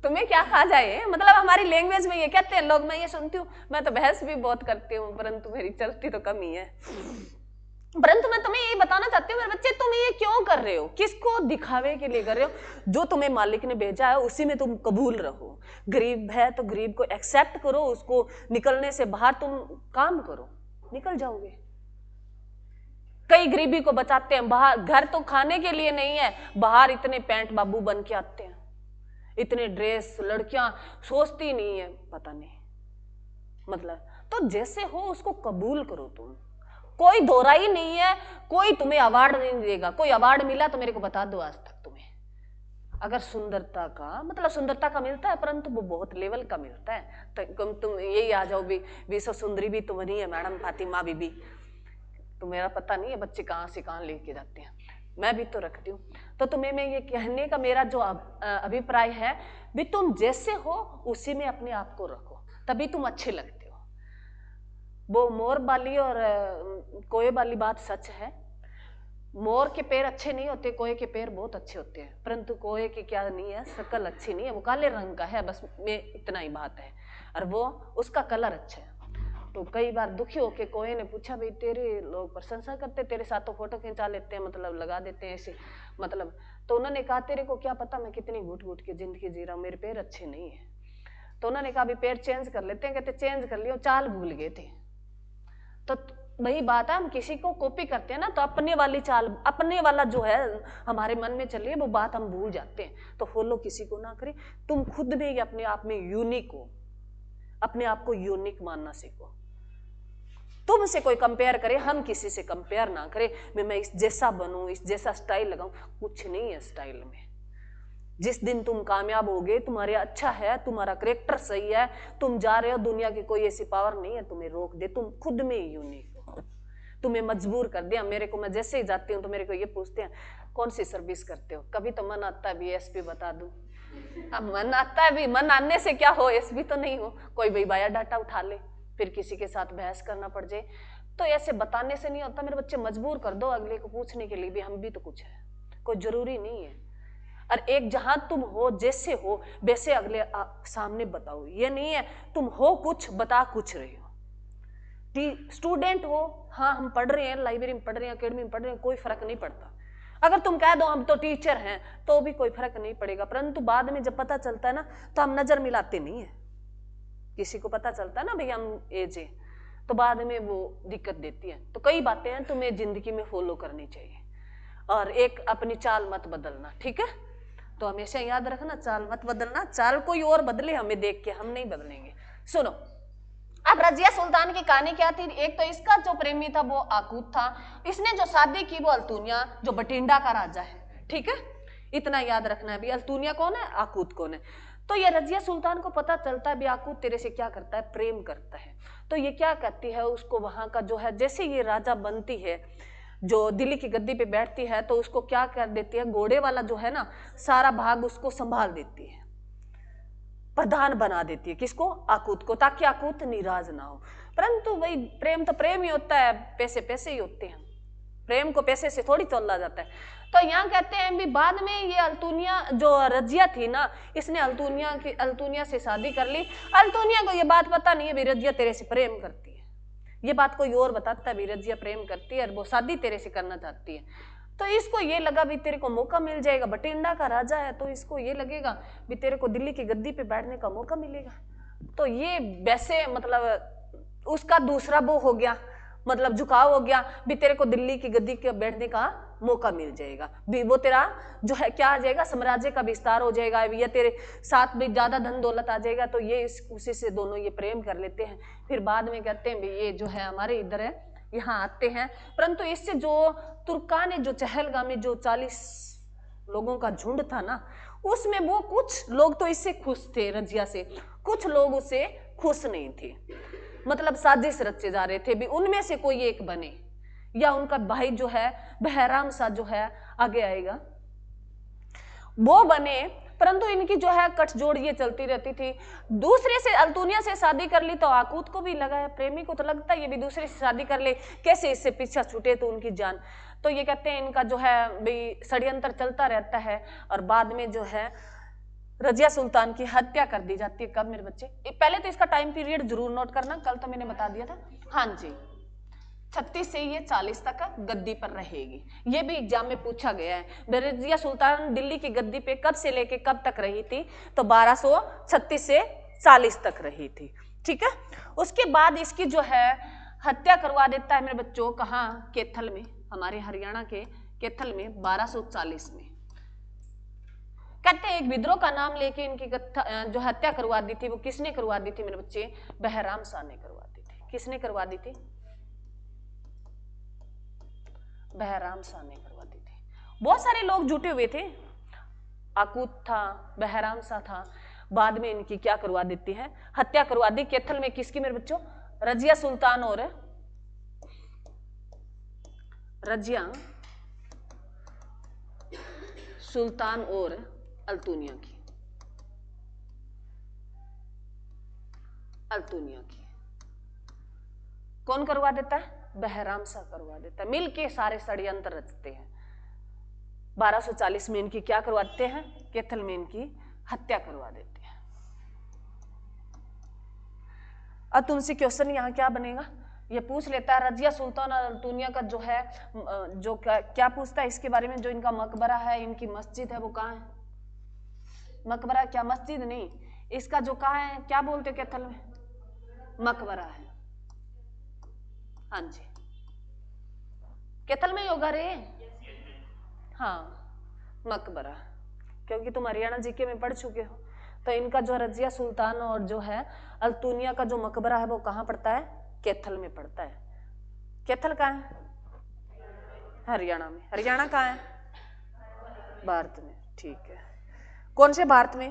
तुम्हें क्या कहा जाए? मतलब हमारी लैंग्वेज में ये कहते हैं लोग। मैं ये सुनती हूँ, मैं तो बहस भी बहुत करती हूँ, परंतु मेरी चलती तो कम ही है। परंतु मैं तुम्हें ये बताना चाहती हूँ, मेरे बच्चे, तुम ये क्यों कर रहे हो? किसको दिखावे के लिए कर रहे हो? जो तुम्हें मालिक ने भेजा है उसी में तुम कबूल रहो। गरीब है तो गरीब को एक्सेप्ट करो, उसको निकलने से बाहर तुम काम करो, निकल जाओगे। कई गरीबी को बचाते हैं, बाहर घर तो खाने के लिए नहीं है, बाहर इतने पैंट बाबू बन के आते हैं, इतने ड्रेस, लड़कियां सोचती नहीं है, पता नहीं। मतलब तो जैसे हो उसको कबूल करो तुम, कोई दोहराई नहीं है। कोई तुम्हें अवार्ड नहीं देगा। कोई अवार्ड मिला तो मेरे को बता दो आज तक तुम्हें। अगर सुंदरता का मतलब सुंदरता का मिलता है, परंतु वो बहुत लेवल का मिलता है। तो तुम यही आ जाओ भी विश्व सुंदरी भी तो बनी है मैडम फातिमा बीबी, तो मेरा पता नहीं है बच्चे कहाँ से कहाँ लेके जाते हैं, मैं भी तो रखती हूँ। तो तुम्हें मैं ये कहने का मेरा जो अभिप्राय है, भी तुम जैसे हो उसी में अपने आप को रखो, तभी तुम अच्छे लगते हो। वो मोर वाली और कोए वाली बात सच है। मोर के पैर अच्छे नहीं होते, कोए के पैर बहुत अच्छे होते हैं, परंतु कोए की क्या नहीं है, शक्ल अच्छी नहीं है, वो काले रंग का है, बस में इतना ही बात है, और वो उसका कलर अच्छा है। तो कई बार दुखी होके कोए ने पूछा, भाई तेरे लोग प्रशंसा करते, तेरे साथ तो फोटो खिंचा लेते हैं, मतलब लगा देते हैं ऐसे, मतलब। तो उन्होंने कहा तेरे को क्या पता मैं कितनी घुट घुट के जिंदगी जी रहा हूँ, मेरे पैर अच्छे नहीं है। तो उन्होंने कहा भी पैर चेंज कर लेते हैं। कहते चेंज कर लियो, चाल भूल गए थे। तो वही बात है, हम किसी को कॉपी करते हैं ना, तो अपने वाली चाल, अपने वाला जो है हमारे मन में चलिए, वो बात हम भूल जाते हैं। तो फॉलो किसी को ना करें, तुम खुद में अपने आप में यूनिक हो, अपने आप को यूनिक मानना सीखो। तुमसे कोई कंपेयर करे, हम किसी से कंपेयर ना करें। मैं इस जैसा बनूं, इस जैसा स्टाइल लगाऊं, कुछ नहीं है स्टाइल में। जिस दिन तुम कामयाब होगे, तुम्हारे अच्छा है, तुम्हारा करेक्टर सही है, तुम जा रहे हो, दुनिया की कोई ऐसी पावर नहीं है तुम्हें रोक दे। तुम खुद में यूनिक हो। तुम्हें मजबूर कर दिया। मेरे को, मैं जैसे ही जाती हूँ तो मेरे को ये पूछते हैं कौन सी सर्विस करते हो? कभी तो मन आता है भी एसपी बता दूं। अब मन आता है भी, मन आने से क्या हो, एसपी तो नहीं हो, कोई भी बायोडाटा उठा ले, फिर किसी के साथ बहस करना पड़ जाए। तो ऐसे बताने से नहीं होता। मेरे बच्चे मजबूर कर दो अगले को पूछने के लिए भी, हम भी तो कुछ है, कोई जरूरी नहीं है। और एक जहां तुम हो, जैसे हो वैसे अगले सामने बताओ। ये नहीं है तुम हो कुछ, बता कुछ रहे हो। स्टूडेंट हो, हाँ हम पढ़ रहे हैं, लाइब्रेरी में पढ़ रहे हैं, अकेडमी में पढ़ रहे हैं, कोई फर्क नहीं पड़ता। अगर तुम कह दो हम तो टीचर हैं, तो भी कोई फर्क नहीं पड़ेगा। परंतु बाद में जब पता चलता है ना, तो हम नजर मिलाते नहीं है। किसी को पता चलता है ना भाई हम एज है, तो बाद में वो दिक्कत देती है। तो कई बातें हैं तुम्हें जिंदगी में फॉलो करनी चाहिए, और एक अपनी चाल मत बदलना, ठीक है? तो हमेशा याद रखना, चाल मत बदलना। चाल कोई और बदले हमें देख के, हम नहीं बदलेंगे। सुनो, अब रजिया सुल्तान की कहानी क्या थी? एक तो इसका जो प्रेमी था वो आकूत था, इसने जो शादी की वो अल्तुनिया, जो बटिंडा का राजा है, ठीक है? इतना याद रखना है। भी अल्तुनिया कौन है, आकूत कौन है। तो ये रजिया सुल्तान को पता चलता है भी आकूत तेरे से क्या करता है, प्रेम करता है। तो ये क्या कहती है उसको, वहां का जो है, जैसे ये राजा बनती है, जो दिल्ली की गद्दी पे बैठती है, तो उसको क्या कर देती है, घोड़े वाला जो है ना, सारा भाग उसको संभाल देती है, प्रधान बना देती है। किसको? आकूत को, ताकि आकूत निराश ना हो। परंतु वही प्रेम तो प्रेम ही होता है, पैसे पैसे ही होते हैं, प्रेम को पैसे से थोड़ी तोला जाता है। तो यहाँ कहते हैं भी बाद में ये अल्तुनिया जो रजिया थी ना, इसने अल्तुनिया से शादी कर ली। अल्तुनिया को ये बात पता नहीं है भी रजिया तेरे से प्रेम करती है, ये बात कोई और बताता है भी रजिया प्रेम करती है और वो शादी तेरे से करना चाहती है। तो इसको ये लगा भी तेरे को मौका मिल जाएगा, बटिंडा का राजा है, तो इसको ये लगेगा भी तेरे को दिल्ली की गद्दी पे बैठने का मौका मिलेगा। तो ये वैसे मतलब उसका दूसरा वो हो गया, मतलब झुकाव हो गया भी तेरे को दिल्ली की गद्दी के बैठने का मौका मिल जाएगा, वो तेरा जो है क्या आ जाएगा, साम्राज्य का विस्तार हो जाएगा, या तेरे साथ भी ज्यादा धन दौलत आ जाएगा। तो ये उसी से दोनों ये प्रेम कर लेते हैं। फिर बाद में कहते हैं ये जो है हमारे इधर है, यहाँ आते हैं। परंतु इससे जो तुर्कान जो चहलगामी जो 40 लोगों का झुंड था ना, उसमें वो कुछ लोग तो इससे खुश थे रजिया से, कुछ लोग उससे खुश नहीं थे। मतलब साजिश रचे जा रहे थे भी उनमें से कोई एक बने, या उनका भाई जो है बहराम सा जो है आगे आएगा वो बने। परंतु इनकी जो है कटजोड़ ये चलती रहती थी। दूसरे से अल्तुनिया से शादी कर ली तो आकूत को भी लगा है, प्रेमी को तो लगता है ये भी दूसरे से शादी कर ले, कैसे इससे पीछा छूटे तो उनकी जान। तो ये कहते हैं इनका जो है भाई षड्यंत्र चलता रहता है, और बाद में जो है रजिया सुल्तान की हत्या कर दी जाती है। कब मेरे बच्चे? पहले तो इसका टाइम पीरियड जरूर नोट करना, कल तो मैंने बता दिया था। हाँ जी, 36 से ये 40 तक गद्दी पर रहेगी। ये भी एग्जाम में पूछा गया है। रजिया सुल्तान दिल्ली की गद्दी पे कब से लेके कब तक रही थी? तो 1236 से 40 तक रही थी। ठीक है, उसके बाद इसकी जो है हत्या करवा देता है मेरे बच्चों, कहाँ? कैथल में, हमारे हरियाणा के कैथल में 1240 में। कहते हैं एक विद्रोह का नाम लेके इनकी जो हत्या करवा दी थी वो किसने करवा दी थी मेरे बच्चे? बहराम शाह ने करवा दी थी। किसने करवा दी थी? बहराम शाह ने करवा दी थी। बहुत सारे लोग जुटे हुए थे, आकूत था, बहराम शाह था। बाद में इनकी क्या करवा देती है? हत्या करवा दी। कैथल में किसकी मेरे बच्चों? रजिया सुल्तान और रजिया सुल्तान और अल्तुनिया की। अल्तुनिया की कौन करवा देता है? बहराम शाह करवा देता है। मिलके सारे षड्यंत्र रचते हैं। 1240 में इनकी क्या करवाते हैं? कैथल में इनकी हत्या करवा देते हैं। अब तुमसे क्वेश्चन यहाँ क्या बनेगा? ये पूछ लेता है रजिया सुल्तान और अल्तुनिया का जो है जो क्या पूछता है इसके बारे में? जो इनका मकबरा है, इनकी मस्जिद है, वो कहाँ है? मकबरा क्या, मस्जिद नहीं, इसका जो कहाँ है, क्या बोलते कैथल में? मकबरा है। हाँ जी, कैथल में ही होगा रे। हाँ, मकबरा, क्योंकि तुम हरियाणा जीके में पढ़ चुके हो। तो इनका जो रजिया सुल्तान और जो है अल्तुनिया का जो मकबरा है वो कहाँ पड़ता है? कैथल में पड़ता है। कैथल कहाँ है? हरियाणा में। हरियाणा कहाँ है? भारत में। ठीक है, कौन से भारत में?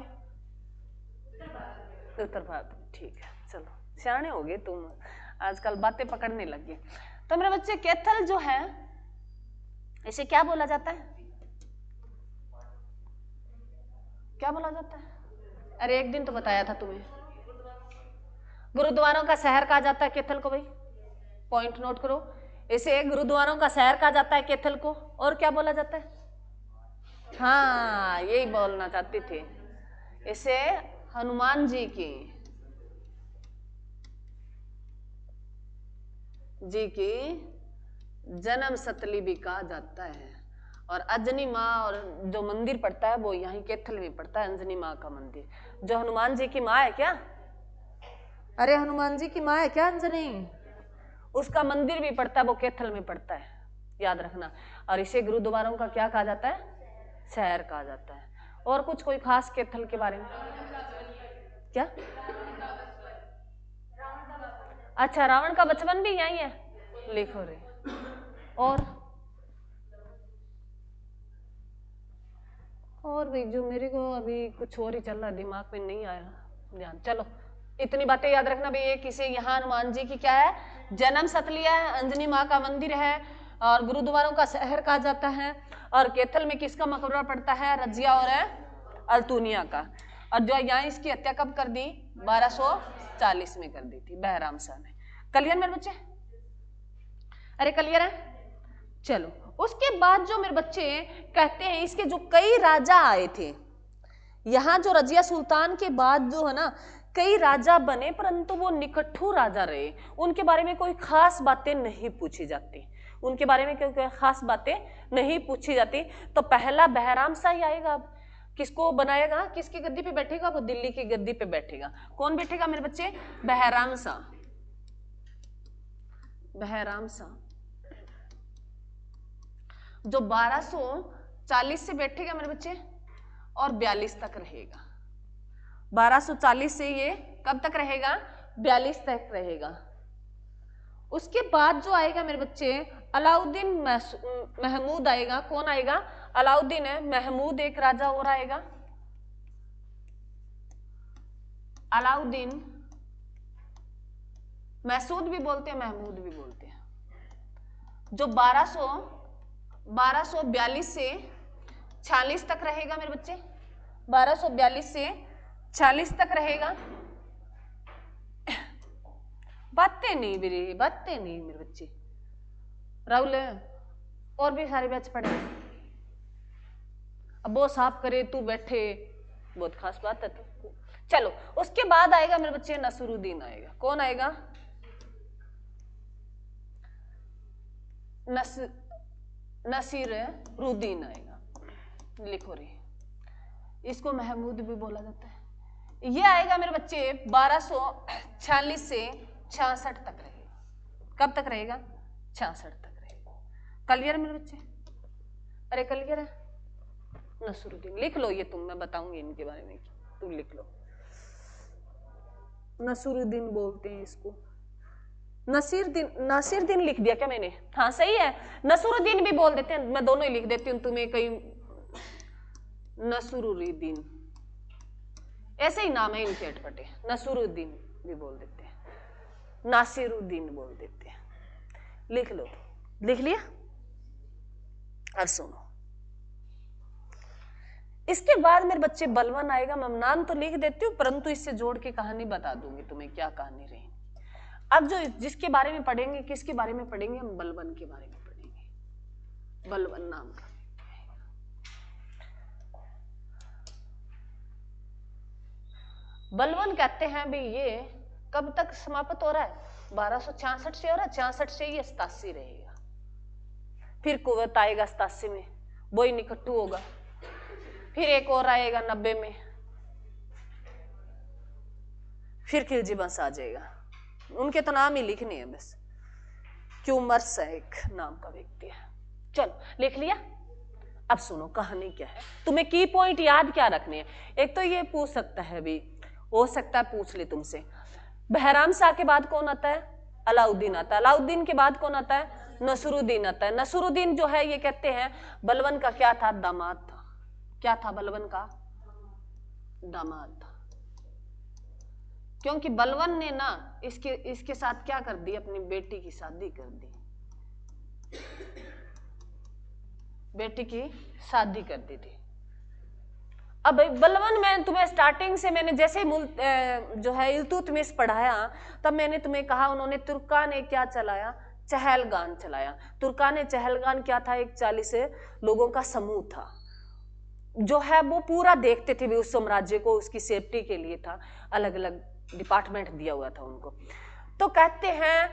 उत्तर भारत में। ठीक है, चलो सियाने हो गए तुम, आजकल बातें पकड़ने लग गए। तो मेरे बच्चे कैथल जो है इसे क्या बोला जाता है? क्या बोला जाता है? अरे एक दिन तो बताया था तुम्हें, गुरुद्वारों का शहर कहा जाता है कैथल को। भाई पॉइंट नोट करो, इसे गुरुद्वारों का शहर कहा जाता है कैथल को। और क्या बोला जाता है? हाँ, यही बोलना चाहती थी, इसे हनुमान जी की जन्म स्थली भी कहा जाता है। और अंजनी माँ और जो मंदिर पड़ता है वो यहीं कैथल में पड़ता है, अंजनी माँ का मंदिर, जो हनुमान जी की माँ है क्या? अरे हनुमान जी की माँ है क्या अंजनी? उसका मंदिर भी पड़ता है, वो कैथल में पड़ता है, याद रखना। और इसे गुरुद्वारों का क्या कहा जाता है? शहर कहा जाता है। और कुछ कोई खास कैथल के बारे में? क्या? अच्छा, रावण का बचपन भी यही है, लिखो रे। और भी जो मेरे को अभी कुछ और ही चल रहा है, दिमाग में नहीं आया ध्यान। चलो इतनी बातें याद रखना भी, ये किसे यहाँ हनुमान जी की क्या है? जन्म स्थली है, अंजनी माँ का मंदिर है, और गुरुद्वारों का शहर कहा जाता है। और कैथल में किसका मकबरा पड़ता है? रजिया और अल्तुनिया का। और जो यहाँ इसकी हत्या कब कर दी? 1240 में कर दी थी बहराम शाह ने। क्लियर मेरे बच्चे? अरे क्लियर है? चलो उसके बाद जो मेरे बच्चे कहते हैं इसके जो कई राजा आए थे यहाँ, जो रजिया सुल्तान के बाद जो है ना कई राजा बने, परंतु वो निकट्ठू राजा रहे। उनके बारे में कोई खास बातें नहीं पूछी जाती, उनके बारे में कोई खास बातें नहीं पूछी जाती। तो पहला बहराम शाह ही आएगा। अब किसको बनाएगा? किसकी गद्दी पे बैठेगा? वो दिल्ली की गद्दी पे बैठेगा। कौन बैठेगा मेरे बच्चे? बहराम शाह। बहराम शाह जो 1240 से बैठेगा मेरे बच्चे और 42 तक रहेगा। 1240 से ये कब तक रहेगा? 42 तक रहेगा। उसके बाद जो आएगा मेरे बच्चे अलाउद्दीन महमूद आएगा। कौन आएगा? अलाउद्दीन है महमूद, एक राजा और आएगा अलाउद्दीन। मैसूद भी बोलते हैं, महमूद भी बोलते हैं। जो 1242 से 46 तक रहेगा मेरे बच्चे, 1242 से 46 तक रहेगा। बातें नहीं मेरे बच्चे। राहुल और भी सारे बैच पढ़े, अब वो साफ करे तू बैठे, बहुत खास बात है तो। चलो उसके बाद आएगा मेरे बच्चे नसीरुद्दीन आएगा। कौन आएगा? नसीरुद्दीन आएगा। लिखो रे, इसको महमूद भी बोला जाता है। ये आएगा मेरे बच्चे 1246 से 66 तक रहेगा। कब तक रहेगा? 66 तक रहेगा। क्लियर मेरे बच्चे? अरे क्लियर है? नसीरुद्दीन लिख लो, ये तुम, मैं बताऊंगी इनके बारे में, तुम लिख लो। नसीरुद्दीन बोलते हैं इसको। नासिरुद्दीन लिख दिया क्या मैंने? हाँ सही है, नसीरुद्दीन भी बोल देते हैं, मैं दोनों ही लिख देती हूँ तुम्हें कहीं। नसीरुद्दीन ऐसे ही नाम है इनके अटपटे, नसीरुद्दीन भी बोल देते हैं, नासिरुद्दीन बोल देते हैं। लिख लो, लिख लिया? अब सुनो, इसके बाद मेरे बच्चे बलवन आएगा। मैं नाम तो लिख देती हूँ परंतु इससे जोड़ के कहानी बता दूंगी तुम्हें क्या कहानी रही। अब जो जिसके बारे में पढ़ेंगे, किसके बारे में पढ़ेंगे? हम बलवन के बारे में पढ़ेंगे। बलवन नाम का बलवन कहते हैं भी। ये कब तक समाप्त हो रहा है? 1266 से हो रहा है। 66 से ये 87 रहेगा। फिर कुवैत आएगा 87 में, वही निकट्टू होगा। फिर एक और आएगा 90 में, फिर खिलजी बंस आ जाएगा। उनके तो नाम ही लिखने हैं बस। क्यूमर्स एक नाम का व्यक्ति है। चलो लिख लिया? अब सुनो कहानी क्या है, तुम्हें की पॉइंट याद क्या रखने हैं। एक तो ये पूछ सकता है भी, हो सकता है पूछ ले तुमसे, बहराम शाह के बाद कौन आता है? अलाउद्दीन आता है। अलाउद्दीन के बाद कौन आता है? नसीरुद्दीन आता है। नसीरुद्दीन जो है ये कहते हैं बलवन का क्या था? दामाद था। क्या था? बलवन का दामाद था। क्योंकि बलवन ने ना इसके साथ क्या कर दी? अपनी बेटी की शादी कर दी। बेटी की शादी कर दी थी। अब बलवन में तुम्हें स्टार्टिंग से मैंने जैसे जो है इल्तुतमिश पढ़ाया तब मैंने तुम्हें कहा उन्होंने तुर्का ने क्या चलाया? चहलगान चलाया। तुर्का ने चहलगान क्या था? एक 40 लोगों का समूह था जो है वो पूरा देखते थे भी उस साम्राज्य को, उसकी सेफ्टी के लिए था, अलग अलग डिपार्टमेंट दिया हुआ था उनको। तो कहते हैं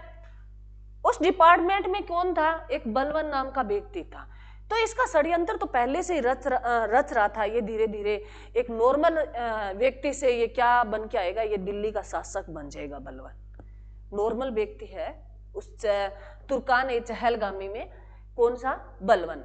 उस डिपार्टमेंट में कौन था? एक बलवन नाम का व्यक्ति था। तो इसका षड्यंत्र तो पहले से ही रच रहा था। ये धीरे धीरे एक नॉर्मल व्यक्ति से ये क्या बन के आएगा? ये दिल्ली का शासक बन जाएगा बलवन। नॉर्मल व्यक्ति है उस तुर्कान चहलगामी में। कौन सा? बलवन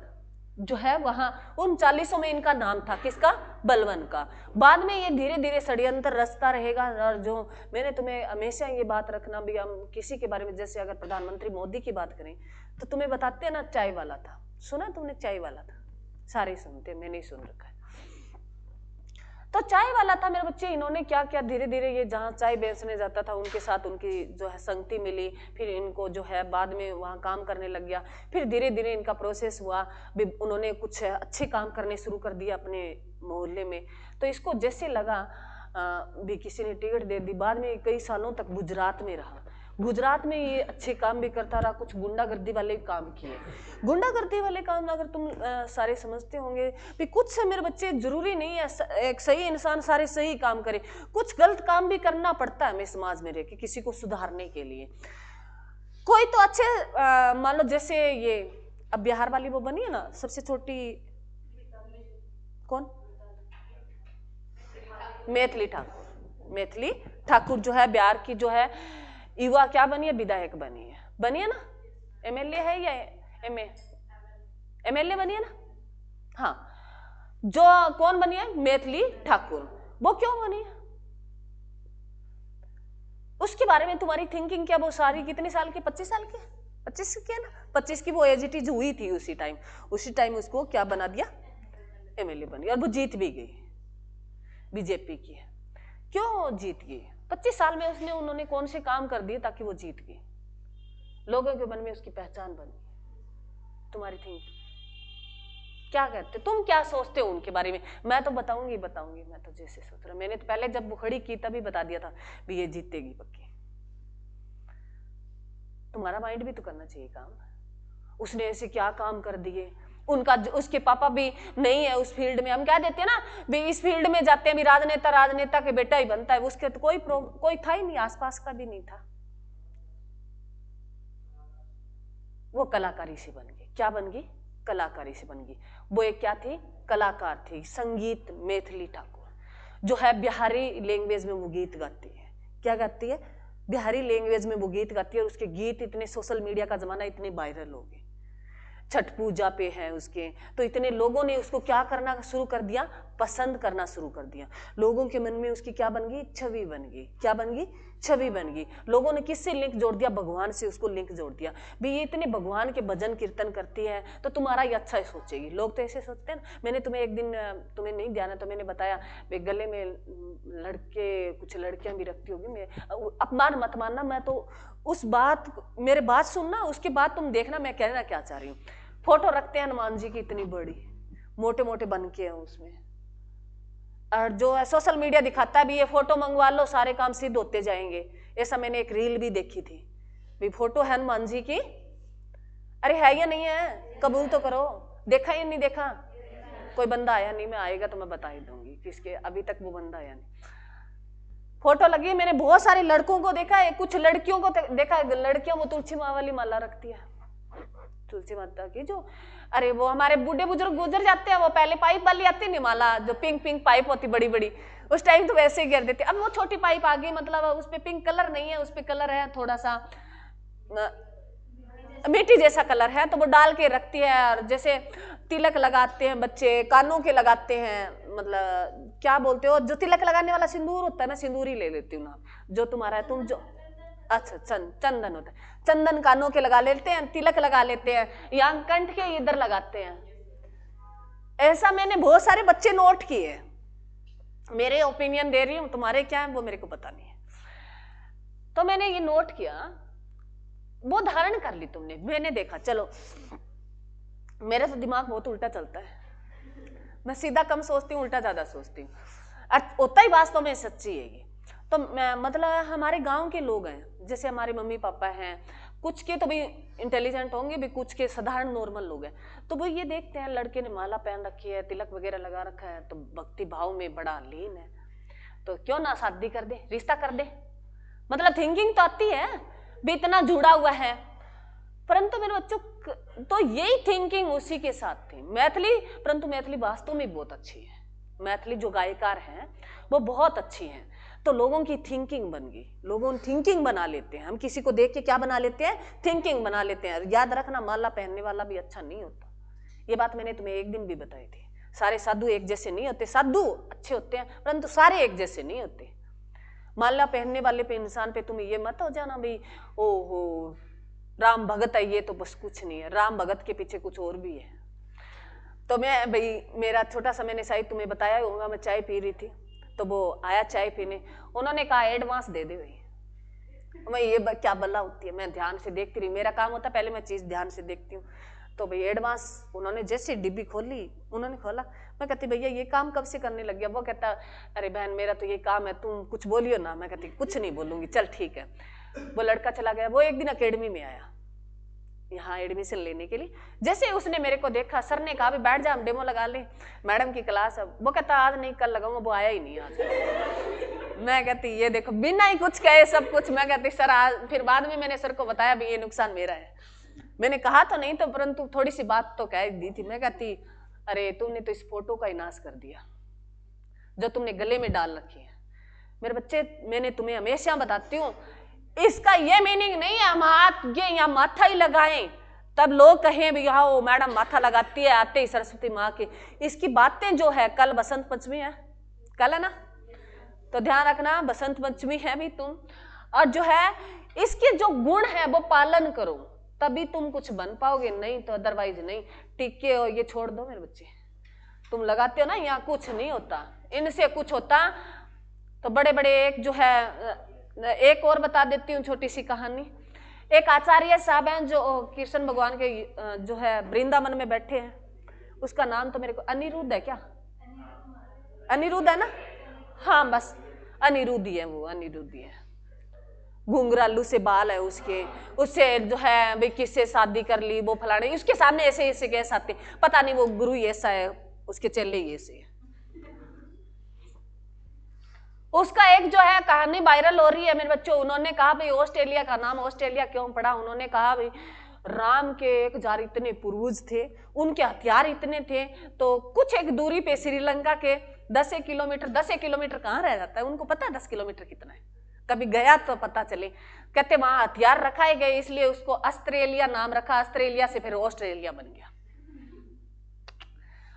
जो है वहां 39 में इनका नाम था। किसका? बलवन का। बाद में ये धीरे धीरे षड्यंत्र रचता रहेगा। और जो मैंने तुम्हें हमेशा ये बात रखना भी, हम किसी के बारे में जैसे अगर प्रधानमंत्री मोदी की बात करें तो तुम्हें बताते हैं ना चाय वाला था। सुना तुमने? चाय वाला था, सारे सुनते, मैंने नहीं सुन रखा है। तो चाय वाला था मेरे बच्चे। इन्होंने क्या किया? धीरे धीरे ये जहाँ चाय बेचने जाता था उनके साथ उनकी जो है संगति मिली, फिर इनको जो है बाद में वहाँ काम करने लग गया। फिर धीरे धीरे इनका प्रोसेस हुआ भी, उन्होंने कुछ अच्छे काम करने शुरू कर दिया अपने मोहल्ले में। तो इसको जैसे लगा भी किसी ने टिकट दे दी। बाद में कई सालों तक गुजरात में रहा। गुजरात में ये अच्छे काम भी करता रहा, कुछ गुंडागर्दी वाले काम किए। गुंडागर्दी वाले काम अगर तुम सारे समझते होंगे भी, कुछ से मेरे बच्चे जरूरी नहीं है एक सही इंसान सारे सही काम करे, कुछ गलत काम भी करना पड़ता है हमें समाज में रह के किसी को सुधारने के लिए। कोई तो अच्छे मान लो जैसे ये अब बिहार वाली वो बनी है ना सबसे छोटी, कौन? मैथिली ठाकुर। मैथिली ठाकुर जो है बिहार की जो है युवा क्या बनी है? विधायक बनी है ना? एमएलए है या एमए? एमएलए बनी है ना? हाँ, जो कौन बनी है? मैथिली ठाकुर। वो क्यों बनी है? उसके बारे में तुम्हारी थिंकिंग क्या? वो सारी कितने साल की? 25 साल की? 25 की है ना? 25 की वो एज इट इज हुई थी उसी टाइम उसको क्या बना दिया? एमएलए बनी, और वो जीत भी गई, बीजेपी की है। क्यों जीत गई? 25 साल में उन्होंने कौन से काम कर दिए ताकि वो जीत गई? लोगों के मन में उसकी पहचान बन गई। तुम्हारी थिंकिंग क्या कहते? तुम क्या सोचते हो उनके बारे में? मैं तो बताऊंगी। मैं तो जैसे सोच रहा, मैंने तो पहले जब बुखड़ी की तभी बता दिया था भी ये जीतेगी पक्की। तुम्हारा माइंड भी तो करना चाहिए काम। उसने ऐसे क्या काम कर दिए? उसके पापा भी नहीं है उस फील्ड में। हम कह देते हैं ना भी इस फील्ड में जाते हैं भी राजनेता के बेटा ही बनता है। उसके तो कोई था ही नहीं, आसपास का भी नहीं था। वो कलाकारी से बन गई। क्या बन गई? कलाकारी से बन गई। वो एक क्या थी? कलाकार थी। संगीत मैथिली ठाकुर जो है बिहारी लैंग्वेज में वो गीत गाती है। क्या गाती है? बिहारी लैंग्वेज में वो गीत गाती है। और उसके गीत इतने, सोशल मीडिया का जमाना, इतने वायरल हो गए। छठ पूजा पे है उसके, तो इतने लोगों ने उसको क्या करना शुरू कर दिया? पसंद करना शुरू कर दिया। लोगों के मन में उसकी क्या बन गई? छवि बन गई। क्या बन गई? छवि बन गई। लोगों ने किससे लिंक जोड़ दिया? भगवान से उसको लिंक जोड़ दिया भी ये इतने भगवान के भजन कीर्तन करती है तो तुम्हारा ही अच्छा सोचेगी। लोग तो ऐसे सोचते हैं ना। मैंने तुम्हें एक दिन, तुम्हें नहीं ध्यान है तो मैंने बताया, गले में लड़के, कुछ लड़कियां भी रखती होगी। मैं अपमान मत मानना, मैं तो उस बात, मेरे बात सुनना, उसके बाद तुम देखना मैं कहना क्या चाह रही हूँ। फोटो रखते हैं हनुमान जी की इतनी बड़ी, मोटे मोटे बन के हैं उसमें, और जो है सोशल मीडिया दिखाता है भी ये फोटो मंगवा लो सारे काम सिद्ध होते जाएंगे। ऐसा मैंने एक रील भी देखी थी भी फोटो है हनुमान जी की। अरे है या नहीं है? कबूल तो करो। देखा या नहीं देखा? कोई बंदा आया नहीं? मैं आएगा तो मैं बता ही दूंगी किसके, अभी तक वो बंदा आया नहीं। फोटो लगी, मैंने बहुत सारे लड़कों को देखा है, कुछ लड़कियों को देखा है। लड़कियां वो तुलसी माँ वाली माला रखती है, तुलसी माता की जो, अरे वो हमारे बूढ़े बुजुर्ग गुजर जाते हैं, वो पहले पाइप वाली आती नहीं माला, जो पिंक पिंक पाइप होती बड़ी बड़ी, उस टाइम तो वैसे ही गिर देते। अब वो छोटी पाइप आ गई, मतलब उस पे पिंक कलर नहीं है, उस पे कलर है थोड़ा सा मिट्टी जैसा कलर है, तो वो डाल के रखती है। और जैसे तिलक लगाते हैं बच्चे, कानों के लगाते हैं, मतलब क्या बोलते हो, जो तिलक लगाने वाला सिंदूर होता है, मैं सिंदूर ही ले लेती हूँ ना, जो तुम्हारा है, तुम जो, अच्छा चंदन होता है, चंदन कानों के लगा लेते हैं, तिलक लगा लेते हैं, या कंठ के इधर लगाते हैं। ऐसा मैंने बहुत सारे बच्चे नोट किए। मेरे ओपिनियन दे रही हूँ, तुम्हारे क्या है वो मेरे को पता नहीं है। तो मैंने ये नोट किया, वो धारण कर ली तुमने, मैंने देखा। चलो मेरा तो दिमाग बहुत उल्टा चलता है, मैं सीधा कम सोचती हूँ, उल्टा ज्यादा सोचती हूँ, उतना ही वास्तव में सच्ची है ये। तो मतलब हमारे गांव के लोग हैं, जैसे हमारे मम्मी पापा हैं, कुछ के तो भी इंटेलिजेंट होंगे भी, कुछ के साधारण नॉर्मल लोग हैं, तो वो ये देखते हैं लड़के ने माला पहन रखी है, तिलक वगैरह लगा रखा है, तो भक्ति भाव में बड़ा लीन है, तो क्यों ना शादी कर दे, रिश्ता कर दे। मतलब थिंकिंग तो आती है भी, इतना जुड़ा हुआ है। परंतु मेरे बच्चों, तो यही थिंकिंग उसी के साथ थी मैथिली, परंतु मैथिली वास्तव में बहुत अच्छी है। मैथिली जो गायकार हैं वो बहुत अच्छी हैं, तो लोगों की थिंकिंग बन गई, लोगों थिंकिंग बना लेते हैं। हम किसी को देख के क्या बना लेते हैं? थिंकिंग बना लेते हैं। याद रखना, माला पहनने वाला भी अच्छा नहीं होता, ये बात मैंने तुम्हें एक दिन भी बताई थी। सारे साधु एक जैसे नहीं होते, साधु अच्छे होते हैं परंतु सारे एक जैसे नहीं होते। माला पहनने वाले पे, इंसान पे तुम ये मत हो जाना भाई ओहो राम भगत है, ये तो बस कुछ नहीं है, राम भगत के पीछे कुछ और भी है। तो मैं भाई, मेरा छोटा सा, मैंने शायद तुम्हें बताया होगा, मैं चाय पी रही थी, तो वो आया चाय पीने, उन्होंने कहा एडवांस दे दे भाई। मैं ये क्या बला होती है, मैं ध्यान से देखती रही, मेरा काम होता है पहले मैं चीज ध्यान से देखती हूँ। तो भाई एडवांस, उन्होंने जैसे डिब्बी खोली, उन्होंने खोला, मैं कहती भैया ये काम कब से करने लग गया? वो कहता अरे बहन मेरा तो ये काम है, तुम कुछ बोलियो ना। मैं कहती कुछ नहीं बोलूंगी, चल ठीक है। वो लड़का चला गया। वो एक दिन अकेडमी में आया यहाँ एडमिशन लेने के लिए, जैसे उसने मेरे को देखा, सर ने कहा भी बैठ जा हम डेमो लगा ले, मैडम की क्लास है। वो कहता आज नहीं कल लगाऊंगा, वो आया ही नहीं आज। मैं कहती ये देखो, बिना ही कुछ कहे सब कुछ। मैं कहती सर आज, फिर बाद में मैंने सर को बताया भी ये नुकसान मेरा है, मैंने कहा तो नहीं तो, परंतु थोड़ी सी बात तो कह दी थी। मैं कहती अरे तुमने तो इस फोटो का ही नाश कर दिया जो तुमने गले में डाल रखी है। मेरे बच्चे, मैंने तुम्हें हमेशा बताती हूँ, इसका ये मीनिंग नहीं है हम हाथ ये या माथा ही लगाएं तब लोग कहें भी हाँ वो मैडम माथा लगाती है आते ही सरस्वती माँ की। इसकी बातें जो है, कल बसंत पंचमी है, कल है ना, तो ध्यान रखना बसंत पंचमी है भी तुम, और जो है इसके जो गुण है वो पालन करो, तभी तुम कुछ बन पाओगे, नहीं तो अदरवाइज नहीं। टीके और ये छोड़ दो मेरे बच्चे, तुम लगाते हो ना, यहाँ कुछ नहीं होता, इनसे कुछ होता तो बड़े बड़े। एक जो है, एक और बता देती हूँ छोटी सी कहानी। एक आचार्य साहब हैं जो कृष्ण भगवान के जो है वृंदावन में बैठे हैं, उसका नाम तो मेरे को अनिरुद्ध है क्या, अनिरुद्ध है ना, हाँ बस अनिरुद्ध ही है, वो अनिरुद्ध ही है। घुंघरालू से बाल है उसके, उससे जो है भाई किससे शादी कर ली, वो फलाने, उसके सामने ऐसे ऐसे केस आते, पता नहीं वो गुरु ऐसा है, उसके चेले ऐसे है। उसका एक जो है कहानी वायरल हो रही है मेरे बच्चों। उन्होंने कहा भाई ऑस्ट्रेलिया का नाम ऑस्ट्रेलिया क्यों पड़ा, उन्होंने कहा भाई राम के एक जार इतने पूर्वज थे, उनके हथियार इतने थे, तो कुछ एक दूरी पे श्रीलंका के 10 किलोमीटर कहाँ रह जाता है, उनको पता है 10 किलोमीटर कितना है, कभी गया तो पता चले। कहते वहां हथियार रखाए गए, इसलिए उसको ऑस्ट्रेलिया नाम रखा, ऑस्ट्रेलिया से फिर ऑस्ट्रेलिया बन गया।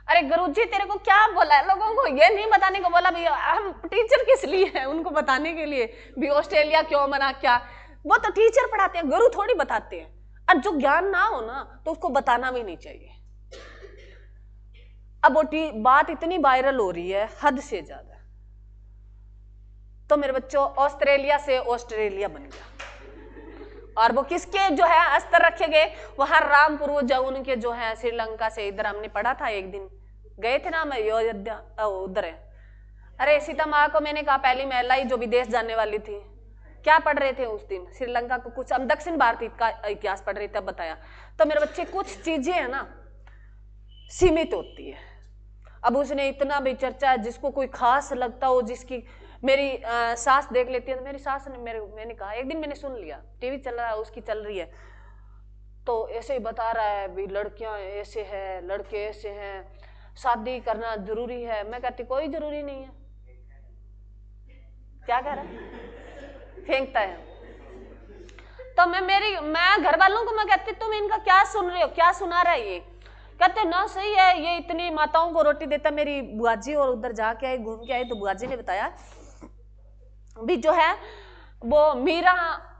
अरे गुरुजी तेरे को क्या बोला है, लोगों को ये नहीं बताने को बोला, भैया हम टीचर किस लिए हैं, उनको बताने के लिए भी ऑस्ट्रेलिया क्यों बना क्या, वो तो टीचर पढ़ाते हैं, गुरु थोड़ी बताते हैं। और जो ज्ञान ना हो ना तो उसको बताना भी नहीं चाहिए। अब वो बात इतनी वायरल हो रही है हद से ज्यादा, तो मेरे बच्चों ऑस्ट्रेलिया से ऑस्ट्रेलिया बन गया। और वो किसके जो है अस्त्र रखे गए, वहां रामपुर जो उनके जो है श्रीलंका से, इधर हमने पढ़ा था एक दिन गए थे ना मैं अयोध्या, उधर है। अरे सीता माँ को मैंने कहा पहली महिला ही जो विदेश जाने वाली थी, क्या पढ़ रहे थे उस दिन, श्रीलंका को कुछ, हम दक्षिण भारत का इतिहास पढ़ रहे थे, बताया। तो मेरे बच्चे कुछ चीजें है ना सीमित होती है। अब उसने इतना भी चर्चा, जिसको कोई खास लगता हो, जिसकी मेरी सास देख लेती है, तो मेरी सास ने मैंने कहा एक दिन, मैंने सुन लिया टीवी चल रहा है उसकी चल रही है, तो ऐसे ही बता रहा है भी लड़कियां ऐसे है, लड़के ऐसे हैं, शादी करना जरूरी है। मैं कहती कोई जरूरी नहीं है। क्या कह रहा है, फेंकता है। तो मैं घर वालों को मैं कहती तुम इनका क्या सुन रहे हो, क्या सुना रहा है ये, कहते ना सही है, ये इतनी माताओं को रोटी देता। मेरी बुआजी और उधर जाके आई, घूम के आई, तो बुआजी ने बताया भी जो है वो मीरा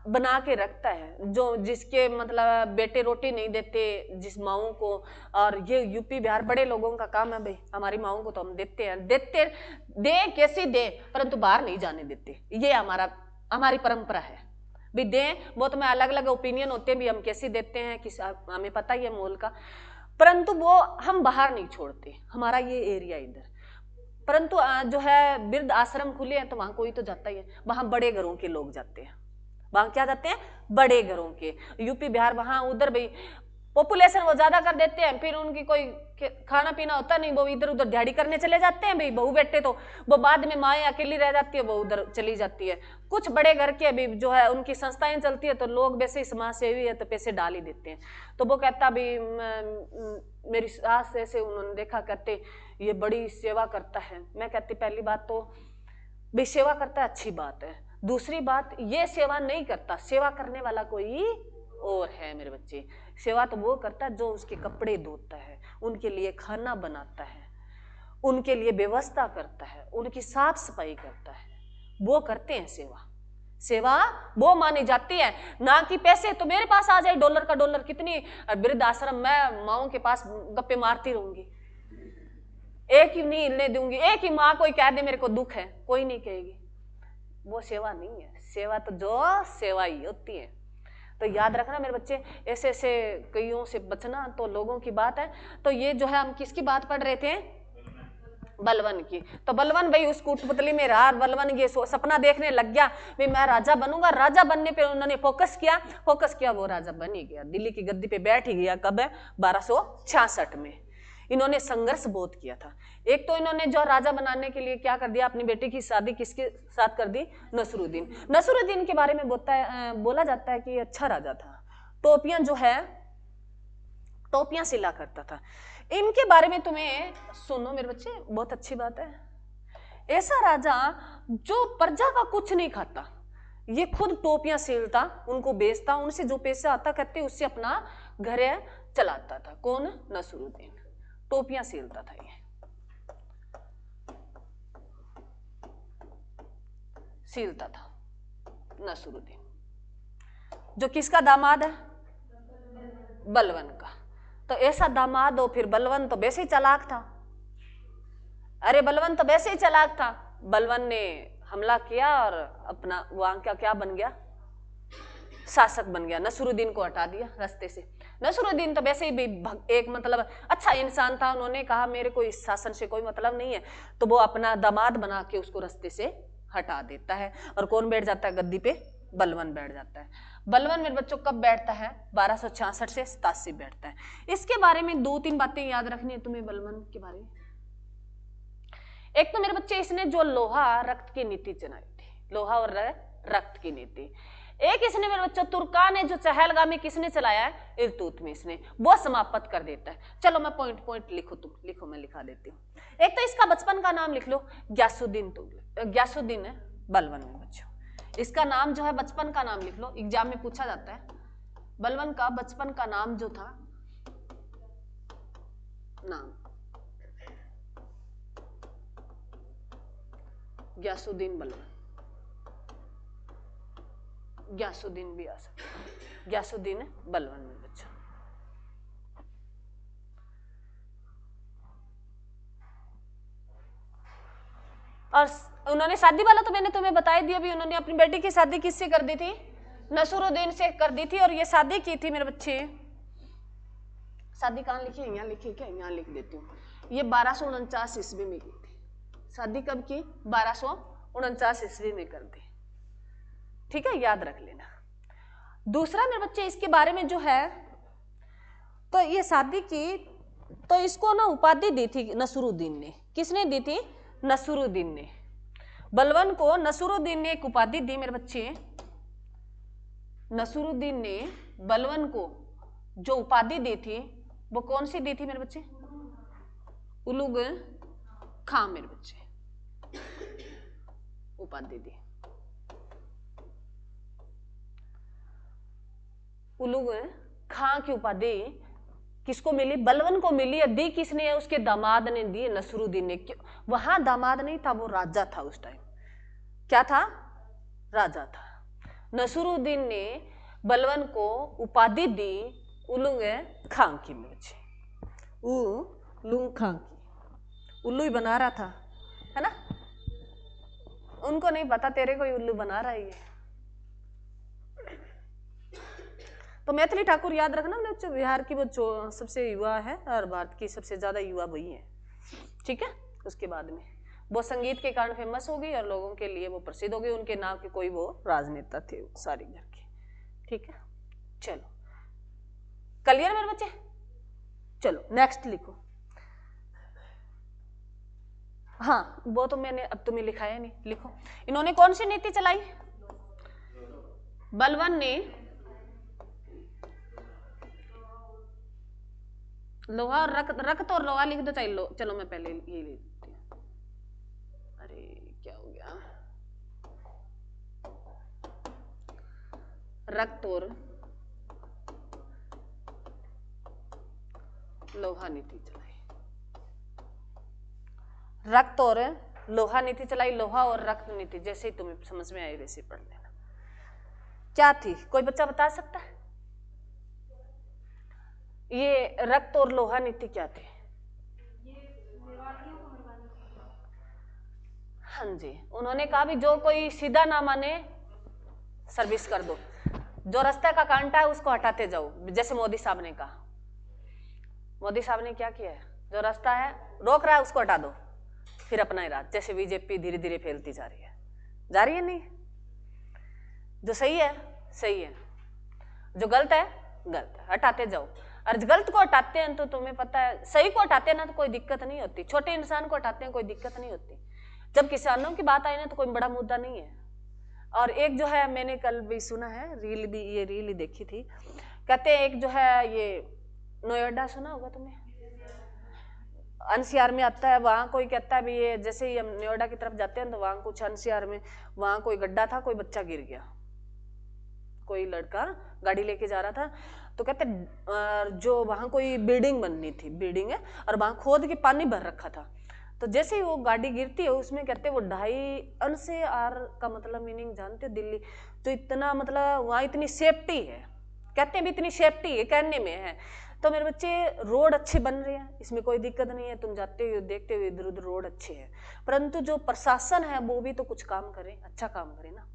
बना के रखता है, जो जिसके मतलब बेटे रोटी नहीं देते जिस माओं को, और ये यूपी बिहार बड़े लोगों का काम है भाई, हमारी माओं को तो हम देते हैं, दे कैसी दे, परंतु बाहर नहीं जाने देते, ये हमारी परंपरा है भी दे। वो तो मैं अलग अलग ओपिनियन होते हैं भी हम कैसे देते हैं, किस हमें पता ही है मोल का, परंतु वो हम बाहर नहीं छोड़ते, हमारा ये एरिया इधर। परंतु जो है वृद्ध आश्रम खुले हैं तो वहां कोई तो जाता ही है, वहां बड़े घरों के लोग जाते हैं, वहां क्या जाते हैं, बड़े घरों के। यूपी बिहार वहां उधर भाई पॉपुलेशन वो ज्यादा कर देते हैं, फिर उनकी कोई खाना पीना होता नहीं, वो इधर उधर दिहाड़ी करने चले जाते हैं भाई, बहू बेटे, तो वो बाद में माएँ अकेली रह जाती है, वो उधर चली जाती है। कुछ बड़े घर के अभी जो है उनकी संस्थाएं चलती है, तो लोग वैसे ही समाज सेवी है तो पैसे डाल ही देते हैं। तो वो कहता भी मेरी सास ऐसे उन्होंने देखा, कहते ये बड़ी सेवा करता है। मैं कहती पहली बात तो भी सेवा करता है अच्छी बात है, दूसरी बात ये सेवा नहीं करता, सेवा करने वाला कोई और है मेरे बच्चे। सेवा तो वो करता है जो उसके कपड़े धोता है, उनके लिए खाना बनाता है, उनके लिए व्यवस्था करता है, उनकी साफ सफाई करता है, वो करते हैं सेवा। सेवा वो मानी जाती है, ना कि पैसे। तो मेरे पास आ जाए डॉलर का डॉलर, कितनी वृद्ध आश्रम मैं माओं के पास गप्पे मारती रहूंगी, एक ही नहीं हिलने दूंगी। एक ही माँ कोई कह दे मेरे को दुख है, कोई नहीं कहेगी, वो सेवा नहीं है। सेवा तो जो सेवा ही होती है। तो याद रखना मेरे बच्चे, ऐसे ऐसे कईयों से बचना तो लोगों की बात है। तो ये जो है हम किसकी बात पढ़ रहे थे, बलवन की। तो बलवन भाई उस कठपुतली में रहा, बलवन ये सपना देखने लग गया भाई मैं राजा बनूंगा। राजा बनने पे उन्होंने फोकस किया, वो राजा बन ही गया, दिल्ली की गद्दी पे बैठ ही गया। कब है, 1266 में। इन्होंने संघर्ष बहुत किया था। एक तो इन्होंने जो राजा बनाने के लिए क्या कर दिया, अपनी बेटी की शादी किसके साथ कर दी, नसरुद्दीन। नसरुद्दीन के बारे में बोला जाता है कि अच्छा राजा था, टोपियां जो है टोपियां सिला करता था। इनके बारे में तुम्हें सुनो मेरे बच्चे, बहुत अच्छी बात है। ऐसा राजा जो प्रजा का कुछ नहीं खाता, ये खुद टोपियां सीलता, उनको बेचता, उनसे जो पैसा आता कहते उससे अपना घर चलाता था। कौन? नसरुद्दीन। टोपियां सीलता था ये, सीलता था नसरुद्दीन, जो किसका दामाद है? बलवन का। तो ऐसा दामाद हो फिर बलवन तो वैसे ही चालाक था। अरे बलवन तो वैसे ही चालाक था। बलवन ने हमला किया और अपना वहां क्या बन गया? शासक बन गया। नसरुद्दीन को हटा दिया रास्ते से। नसरुद्दीन तो वैसे ही भी एक मतलब अच्छा इंसान था। उन्होंने कहा मेरे को इस शासन से कोई मतलब नहीं है, तो वो अपना दामाद बना के उसको रास्ते से हटा देता है। और कौन बैठ जाता है गद्दी पे? बलवन बैठ जाता है। बलवन मेरे बच्चों कब बैठता है? 1266 से 87 बैठता है। इसके बारे में 2-3 बातें याद रखनी है तुम्हें बलवन के बारे में। एक तो मेरे बच्चे इसने जो लोहा रक्त की नीति चलाई थी, लोहा और रक्त की नीति। एक इसने मेरे बच्चों तुर्कान ने जो चहलगामी किसने चलाया है? इल्तुतमिश ने। वो समाप्त कर देता है। चलो मैं पॉइंट पॉइंट लिखो, तुम लिखो मैं लिखा देती हूँ। एक तो इसका बचपन का नाम लिख लो, ग्यासुद्दीन ग्यासुद्दीन बलवन में बच्चों। इसका नाम जो है बचपन का नाम लिख लो, एग्जाम में पूछा जाता है। बलवन का बचपन का नाम जो था, नाम ग्यासुद्दीन बलवन। ग्यासुद्दीन भी आ सकता है, ग्यासुद्दीन बलवन में बच्चों। और उन्होंने शादी वाला तो मैंने तुम्हें बता ही दिया भी। उन्होंने अपनी बेटी की शादी किससे कर दी थी? नसरुद्दीन से कर दी थी। और ये शादी की थी मेरे बच्चे, शादी कहाँ लिखी है? यहाँ लिखी क्या? यहाँ लिख देती हूँ। ये 1249 ईस्वी में की थी शादी। कब की? 1249 ईस्वी में कर दी। ठीक है, याद रख लेना। दूसरा मेरे बच्चे इसके बारे में जो है, तो ये शादी की तो इसको ना उपाधि दी थी नसरुद्दीन ने। किसने दी थी? नसरुद्दीन ने। बलवन को नसरुद्दीन ने एक उपाधि दी मेरे बच्चे। नसरुद्दीन ने बलवन को जो उपाधि दी थी वो कौन सी दी थी मेरे बच्चे? उलुग खां मेरे बच्चे, उपाधि दी। उलुग खां की उपाधि किसको मिली? बलवन को मिली। दी किसने है? उसके दामाद ने दी, नसरुद्दीन ने। वहां दामाद नहीं था, वो राजा था उस टाइम। क्या था? राजा था। नसरुद्दीन ने बलवन को उपाधि दी उलुग खां की। मुझे उलुग खां की। उल्लू ही बना रहा था, है ना? उनको नहीं पता तेरे को उल्लू बना रहा है ये। तो मैथिली ठाकुर याद रखना, बच्चों बिहार की वो सबसे युवा है और भारत की सबसे ज्यादा युवा वही है। ठीक है। उसके बाद में वो संगीत के कारण फेमस हो गई और लोगों के लिए वो प्रसिद्ध हो गई। उनके नाम के कोई वो राजनेता थे सारी घर के। ठीक है, चलो क्लियर मेरे बच्चे? चलो नेक्स्ट लिखो। हाँ वो तो मैंने अब तुम्हें लिखाया नहीं, लिखो। इन्होंने कौन सी नीति चलाई? बलवन ने लोहा और रक्त और लोहा लिख दो चाहिए। चलो मैं पहले ये लिख देती हूँ। अरे क्या हो गया? रक्त और लोहा नीति चलाई। रक्त और लोहा नीति चलाई। लोहा और रक्त नीति जैसे ही तुम्हें समझ में आई वैसे पढ़ लेना। क्या थी? कोई बच्चा बता सकता है? ये रक्त और लोहा नीति क्या थी? हाँ जी, उन्होंने कहा भी जो कोई सीधा ना माने सर्विस कर दो, जो रास्ते का कांटा है उसको हटाते जाओ। जैसे मोदी साहब ने कहा। मोदी साहब ने क्या किया है? जो रास्ता है रोक रहा है उसको हटा दो, फिर अपना ही राज। जैसे बीजेपी धीरे धीरे फैलती जा रही है नहीं? जो सही है सही है, जो गलत है गलत है, हटाते जाओ। और गलत को हटाते हैं तो तुम्हें पता है, सही को हटाते हैं ना तो कोई दिक्कत नहीं होती। छोटे इंसान को हटाते हैं कोई दिक्कत नहीं होती। जब किसानों की बात आई ना तो कोई बड़ा मुद्दा नहीं है। और एक जो है मैंने कल भी सुना है, रील भी, ये रील ही देखी थी। कहते हैं एक जो है ये नोएडा, सुना होगा तुमने, एनसीआर में आता है। वहां कोई कहता है भी ये जैसे ही हम नोएडा की तरफ जाते हैं तो वहां कुछ एनसीआर में वहां कोई गड्ढा था, कोई बच्चा गिर गया। कोई लड़का गाड़ी लेके जा रहा था, तो कहते जो वहां कोई बिल्डिंग बननी थी, बिल्डिंग है, और वहां खोद के पानी भर रखा था। तो जैसे ही वो गाड़ी गिरती है उसमें कहते वो 2.5 से आर का मतलब मीनिंग जानते हो दिल्ली, तो इतना मतलब वहां इतनी सेफ्टी है, कहते हैं भी इतनी सेफ्टी है कहने में है। तो मेरे बच्चे रोड अच्छे बन रहे हैं, इसमें कोई दिक्कत नहीं है, तुम जाते हो देखते हो इधर उधर रोड अच्छे हैं, परंतु जो प्रशासन है वो भी तो कुछ काम करे, अच्छा काम करे ना।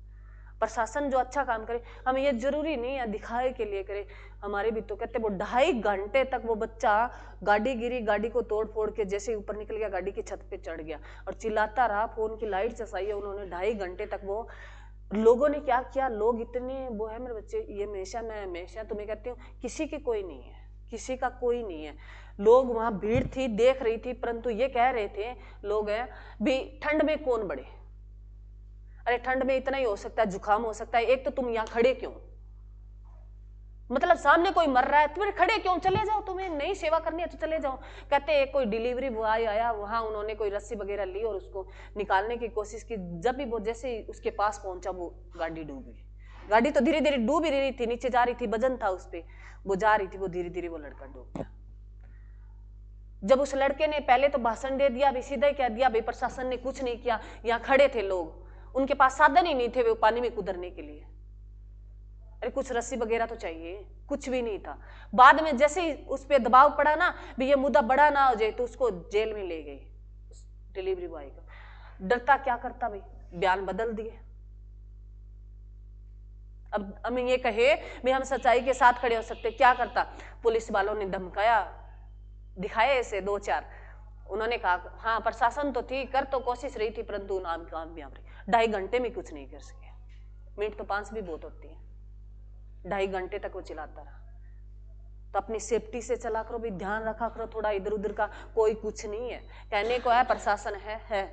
प्रशासन जो अच्छा काम करे, हमें ये जरूरी नहीं है दिखाए के लिए करे। हमारे भी तो कहते वो 2.5 घंटे तक वो बच्चा, गाड़ी गिरी, गाड़ी को तोड़ फोड़ के जैसे ऊपर निकल गया, गाड़ी की छत पे चढ़ गया और चिल्लाता रहा, फोन की लाइट चसाई है उन्होंने 2.5 घंटे तक। वो लोगों ने क्या किया, लोग इतने वो है मेरे बच्चे, ये मैं हमेशा तुम्हें कहती हूँ, किसी की कोई नहीं है, किसी का कोई नहीं है। लोग वहां भीड़ थी देख रही थी, परंतु ये कह रहे थे लोग हैं भी ठंड में कौन बढ़े, अरे ठंड में इतना ही हो सकता है, जुकाम हो सकता है, एक तो तुम यहाँ खड़े क्यों, मतलब सामने कोई मर रहा है तुम खड़े क्यों, चले जाओ, तुम्हें नहीं सेवा करनी है तो चले जाओ। कहते एक कोई डिलीवरी बॉय आया, वहां उन्होंने कोई रस्सी वगैरह ली और उसको निकालने की कोशिश की, जब भी वो जैसे ही उसके पास पहुंचा वो गाड़ी डूब गई। गाड़ी तो धीरे धीरे डूब ही रही थी, नीचे जा रही थी, वजन था उस पर, वो जा रही थी, वो धीरे धीरे वो लड़का डूब गया। जब उस लड़के ने पहले तो भाषण दे दिया, अभी सीधा ही कह दिया भाई प्रशासन ने कुछ नहीं किया, यहाँ खड़े थे लोग, उनके पास साधन ही नहीं थे वो पानी में कुदरने के लिए, अरे कुछ रस्सी वगैरह तो चाहिए, कुछ भी नहीं था। बाद में जैसे ही उस पर दबाव पड़ा ना भी ये मुद्दा बड़ा ना हो जाए, तो उसको जेल में ले गई डिलीवरी बॉय को। डरता क्या करता भाई, बयान बदल दिए। अब हम ये कहे भी हम सच्चाई के साथ खड़े हो सकते, क्या करता, पुलिस वालों ने धमकाया, दिखाए ऐसे 2-4, उन्होंने कहा हाँ प्रशासन तो थी, कर तो कोशिश रही थी, परंतु नाकामयाब रही। 2.5 घंटे में कुछ नहीं कर सके, मिनट तो 5 भी बहुत होती है, 2.5 घंटे तक वो चिल्लाता रहा। तो अपनी सेफ्टी से चला करो भी, ध्यान रखा करो थोड़ा, इधर उधर का कोई कुछ नहीं है, कहने को है प्रशासन है,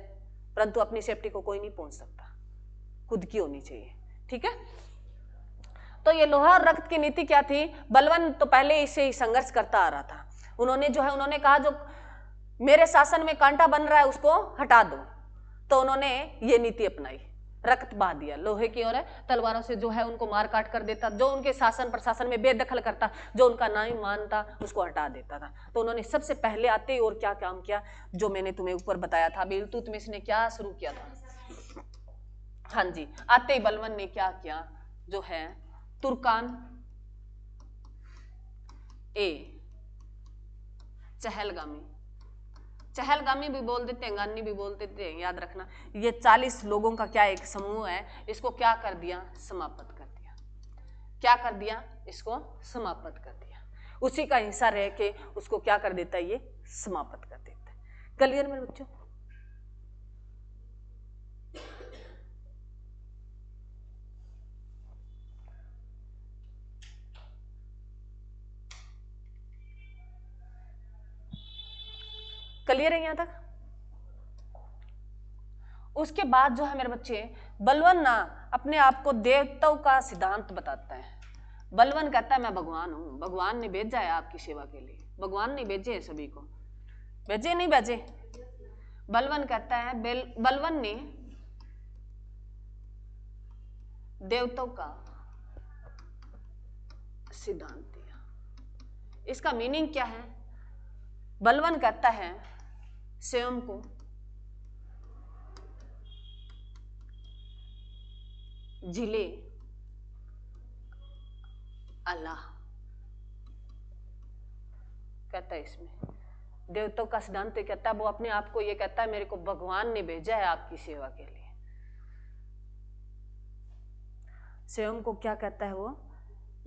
परंतु अपनी सेफ्टी को कोई नहीं पहुंच सकता, खुद की होनी चाहिए, ठीक है। तो ये लोहा और रक्त की नीति क्या थी, बलवन तो पहले इससे ही संघर्ष करता आ रहा था। उन्होंने जो है उन्होंने कहा जो मेरे शासन में कांटा बन रहा है उसको हटा दो, तो उन्होंने ये नीति अपनाई, रक्त बहा दिया, लोहे की और तलवारों से जो है उनको मार काट कर देता, जो उनके शासन प्रशासन में बेदखल करता, जो उनका नहीं मानता उसको हटा देता था। तो उन्होंने सबसे पहले आते ही और क्या काम किया, जो मैंने तुम्हें ऊपर बताया था, इल्तुतमिश ने क्या शुरू किया था, हाँ जी, आते ही बलवन ने क्या किया, जो है तुर्कान ए चहलगामी भी बोल देते हैं, गानी भी बोल देते हैं, याद रखना। ये 40 लोगों का क्या एक समूह है, इसको क्या कर दिया, समाप्त कर दिया। क्या कर दिया, इसको समाप्त कर दिया, उसी का हिस्सा रह के उसको क्या कर देता है, ये समाप्त कर देता है। क्लियर मेरे बच्चों। क्लियर है यहां तक। उसके बाद जो है मेरे बच्चे, बलवन ना अपने आप को देवताओं का सिद्धांत बताता है। बलवन कहता है मैं भगवान हूं, भगवान ने भेजा है आपकी सेवा के लिए, भगवान ने भेजे है सभी को, भेजे नहीं भेजे। बलवन कहता है, बलवन ने देवताओं का सिद्धांत दिया। इसका मीनिंग क्या है, बलवन कहता है स्वयं को जिले अल्लाह कहता है। इसमें देवताओं का सिद्धांत कहता है, वो अपने आप को ये कहता है मेरे को भगवान ने भेजा है आपकी सेवा के लिए। स्वयं को क्या कहता है वो,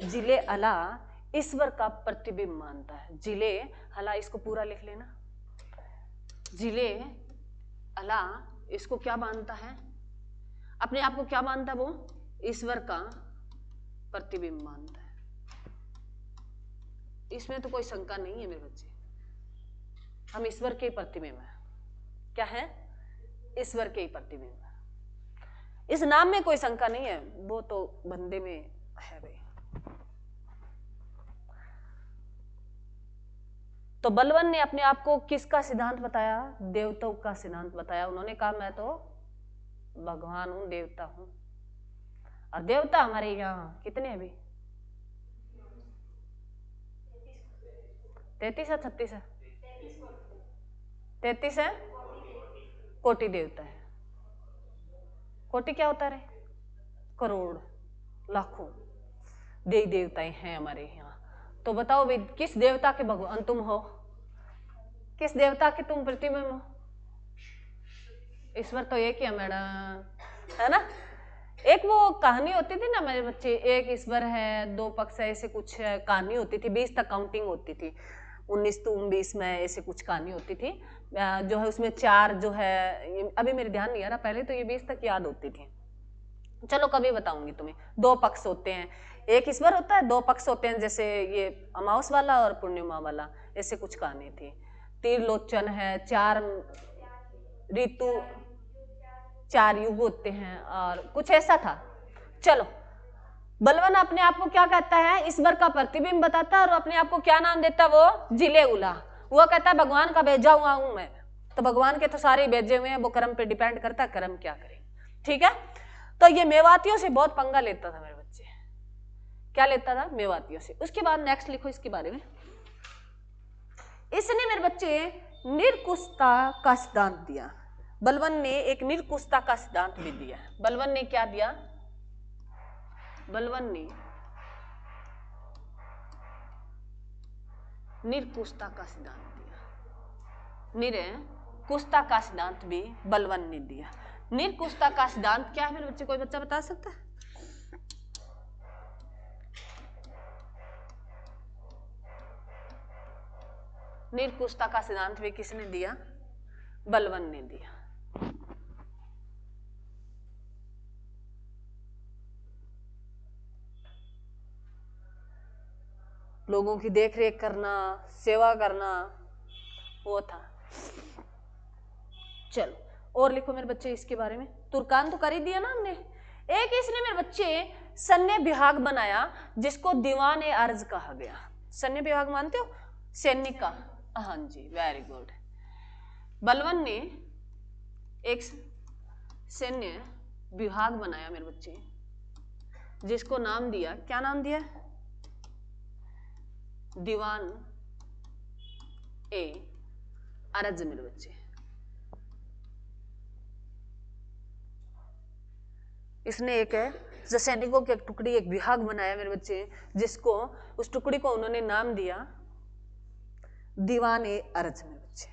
जिले अल्लाह ईश्वर का प्रतिबिंब मानता है। जिले अल्लाह, इसको पूरा लिख लेना, जिले अल्लाह इसको क्या मानता है, अपने आप को क्या मानता है वो, ईश्वर का प्रतिबिंब मानता है। इसमें तो कोई शंका नहीं है मेरे बच्चे, हम ईश्वर के प्रतिबिंब हैं। क्या है, ईश्वर के ही प्रतिबिंब है, इस नाम में कोई शंका नहीं है, वो तो बंदे में है भाई। तो बलवन ने अपने आप को किसका सिद्धांत बताया, देवताओं का सिद्धांत बताया। उन्होंने कहा मैं तो भगवान हूं, देवता हूं। और देवता हमारे यहाँ कितने अभी 33 है 36 है 33 है। कोटि देवता है। कोटि क्या होता है? करोड़ लाखों देवी देवताएं हैं हमारे यहाँ। तो बताओ भाई किस देवता के भगवान तुम हो? किस देवता के तुम प्रतिबिंब हो? ईश्वर तो एक ही है मैडम, है ना। एक वो कहानी होती थी ना मेरे बच्चे, एक ईश्वर है दो पक्ष है, ऐसे कुछ कहानी होती थी। 20 तक काउंटिंग होती थी, 19 to 20 में ऐसे कुछ कहानी होती थी जो है उसमें 4 जो है, अभी मेरे ध्यान नहीं आ रहा, पहले तो ये 20 तक याद होती थी। चलो कभी बताऊंगी तुम्हें। 2 पक्ष होते हैं, एक ईश्वर होता है, 2 पक्ष होते हैं, जैसे ये अमावस वाला और पूर्णिमा वाला, ऐसे कुछ कहानी थी। त्रिलोचन है, 4 ऋतु 4 युग होते हैं और कुछ ऐसा था। चलो बलवान अपने आप को क्या कहता है? ईश्वर का प्रतिबिंब बताता है और अपने आप को क्या नाम देता है? वो जिले उला। वो कहता है भगवान का भेजा हुआ हूं मैं। तो भगवान के तो सारे भेजे हुए हैं, वो कर्म पे डिपेंड करता है, कर्म क्या करें। ठीक है। तो ये मेवातियों से बहुत पंगा लेता था मेरे बच्चे। क्या लेता था? मेवातियों से। उसके बाद नेक्स्ट लिखो इसके बारे में। इसने मेरे बच्चे निरकुशता का सिद्धांत दिया। बलवन ने एक निरकुशता का सिद्धांत भी दिया। बलवन ने क्या दिया? बलवन ने निरकुशता का सिद्धांत दिया। निरकुशता का सिद्धांत भी बलवन ने दिया। निरकुशता का सिद्धांत क्या है मेरे बच्चे? कोई बच्चा बता सकता है? निरकुशता का सिद्धांत भी किसने दिया? बलवन ने दिया। लोगों की देखरेख करना, सेवा करना, वो था। चलो और लिखो मेरे बच्चे इसके बारे में। तुर्कान तो कर ही दिया ना हमने। एक इसने मेरे बच्चे सैन्य विभाग बनाया जिसको दीवान ए अर्ज कहा गया। सैन्य विभाग मानते हो? सैनिक का। हाँ जी, वेरी गुड। बलवन ने एक सैन्य विभाग बनाया मेरे बच्चे जिसको नाम दिया, क्या नाम दिया? दीवान ए अर्ज मेरे बच्चे। इसने एक जो सैनिकों की एक टुकड़ी, एक विभाग बनाया मेरे बच्चे, जिसको उस टुकड़ी को उन्होंने नाम दिया दीवान ए अर्ज मेरे बच्चे।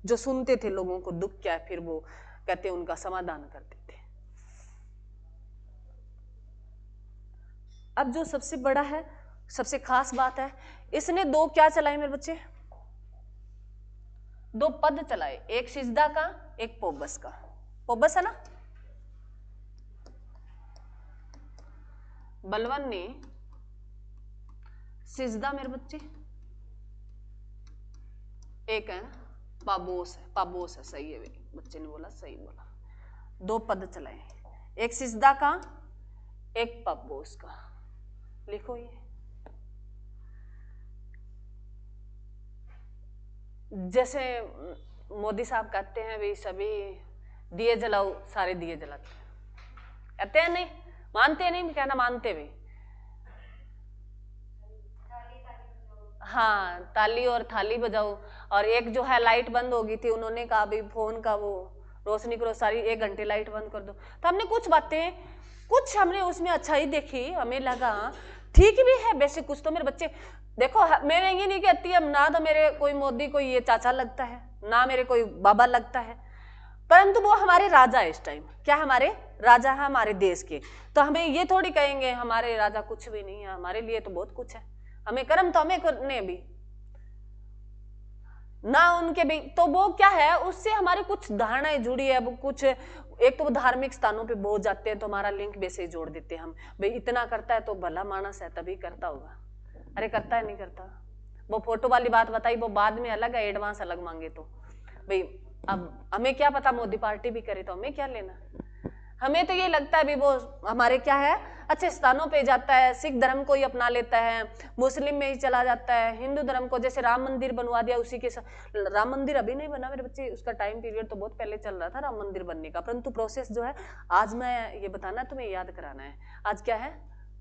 जो सुनते थे लोगों को दुख क्या है, फिर वो कहते उनका समाधान करते थे। अब जो सबसे बड़ा है, सबसे खास बात है, इसने 2 क्या चलाए मेरे बच्चे? 2 पद चलाए, एक सिजदा का, एक पोबस का। पोबस है ना। बलवन ने सिजदा मेरे बच्चे, एक है पाबोस है, पाबोस है, सही है बच्चे ने बोला, सही बोला। 2 पद चलाए, एक सिजदा का, एक पाबोस का। लिखो ये। जैसे मोदी साहब कहते हैं भी सभी दिए जलाओ, सारे दिए जलाते हैं, कहते हैं नहीं? मानते हैं नहीं? कहना मानते भी। हाँ, ताली और थाली बजाओ। और एक जो है लाइट बंद हो गई थी, उन्होंने कहा भी फोन का वो रोशनी करो सारी, 1 घंटे लाइट बंद कर दो। तो हमने कुछ बातें, कुछ हमने उसमें अच्छा ही देखी, हमें लगा ठीक भी है वैसे कुछ। तो मेरे बच्चे देखो, मैं ये नहीं कहती अब ना तो मेरे कोई मोदी कोई ये चाचा लगता है, ना मेरे कोई बाबा लगता है, परंतु वो हमारे राजा है इस टाइम। क्या हमारे राजा है हमारे देश के। तो हमें ये थोड़ी कहेंगे हमारे राजा कुछ भी नहीं है, हमारे लिए तो बहुत कुछ है। हमें कर्म तो हमें करने भी ना उनके भी। तो वो क्या है, उससे हमारी कुछ धारणाएं जुड़ी है। वो कुछ, एक तो वो धार्मिक स्थानों पे बहुत जाते हैं तो हमारा लिंक वैसे जोड़ देते हैं हम, भाई इतना करता है तो भला मानस है तभी करता होगा। अरे करता है नहीं करता। वो फोटो वाली बात बताई, वो बाद में अलग है, एडवांस अलग मांगे तो भाई अब हमें क्या पता, मोदी पार्टी भी करे तो हमें क्या लेना। हमें तो ये लगता है भी वो हमारे क्या है अच्छे स्थानों पे जाता है, सिख धर्म को ही अपना लेता है, मुस्लिम में ही चला जाता है, हिंदू धर्म को जैसे राम मंदिर बनवा दिया उसी के राम मंदिर अभी नहीं बना मेरे बच्चे, उसका टाइम पीरियड तो बहुत पहले चल रहा था राम मंदिर बनने का, परंतु प्रोसेस जो है आज मैं ये बताना तुम्हें याद कराना है। आज क्या है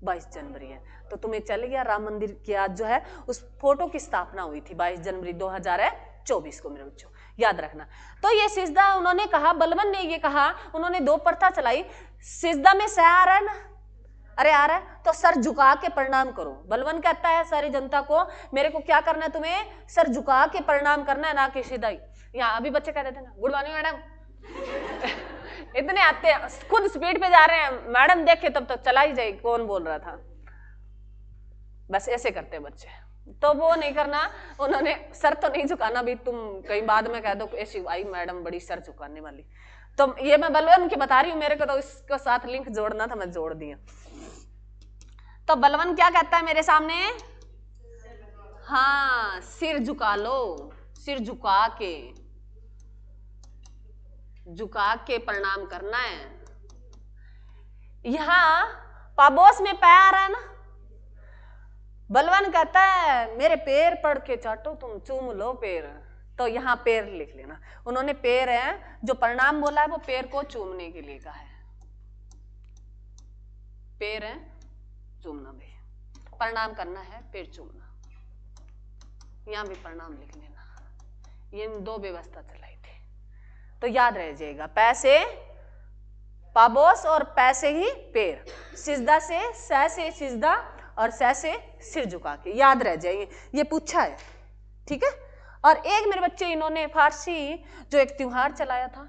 22 जनवरी है, तो तुम्हें चल गया राम मंदिर की आज जो है उस फोटो की स्थापना हुई थी 22 जनवरी 2024 को मेरे बच्चों, याद रखना। तो ये सिजदा उन्होंने कहा, बलवन ने ये कहा, उन्होंने दो प्रथा चलाई, सिजदा में सह आ रहा है ना, अरे आ रहा है तो सर झुका के प्रणाम करो। बलवन कहता है सारी जनता को मेरे को क्या करना है, तुम्हें सर झुका के प्रणाम करना है, ना कि सीधा ही। यहाँ अभी बच्चे कहते थे ना गुड मॉर्निंग मैडम इतने आते हैं, खुद स्पीड पे जा रहे हैं, मैडम देखे तब तक चला ही जाए कौन बोल रहा था, बस ऐसे करते हैं बच्चे। तो वो नहीं करना, उन्होंने सर तो नहीं झुकाना भी, तुम कहीं बाद में कह दो ऐसी आई मैडम बड़ी सर झुकाने वाली, तो ये मैं बलवन की बता रही हूँ, मेरे को तो इसके साथ लिंक जोड़ना था, मैं जोड़ दिया। तो बलवन क्या कहता है मेरे सामने, हाँ सिर झुका लो, सिर झुका के प्रणाम करना है। यहां पाबोस में पैर आ रहा है ना, बलवन कहता है मेरे पैर पड़ के चाटो, तुम चूम लो पैर, तो यहाँ पैर लिख लेना। उन्होंने पैर है जो प्रणाम बोला है वो पैर को चूमने के लिए कहा है, पैर है चूमना भी, प्रणाम करना है पैर चूमना, यहां भी प्रणाम लिख लेना। ये दो व्यवस्था चलाई थी तो याद रह जाएगा, पैसे पाबोस और पैसे ही पैर, सिजदा से सह से सिजदा और सह से सिर झुका के, याद रह जाएंगे, ये पूछा है ठीक है। और एक मेरे बच्चे इन्होंने फारसी जो एक त्योहार चलाया था,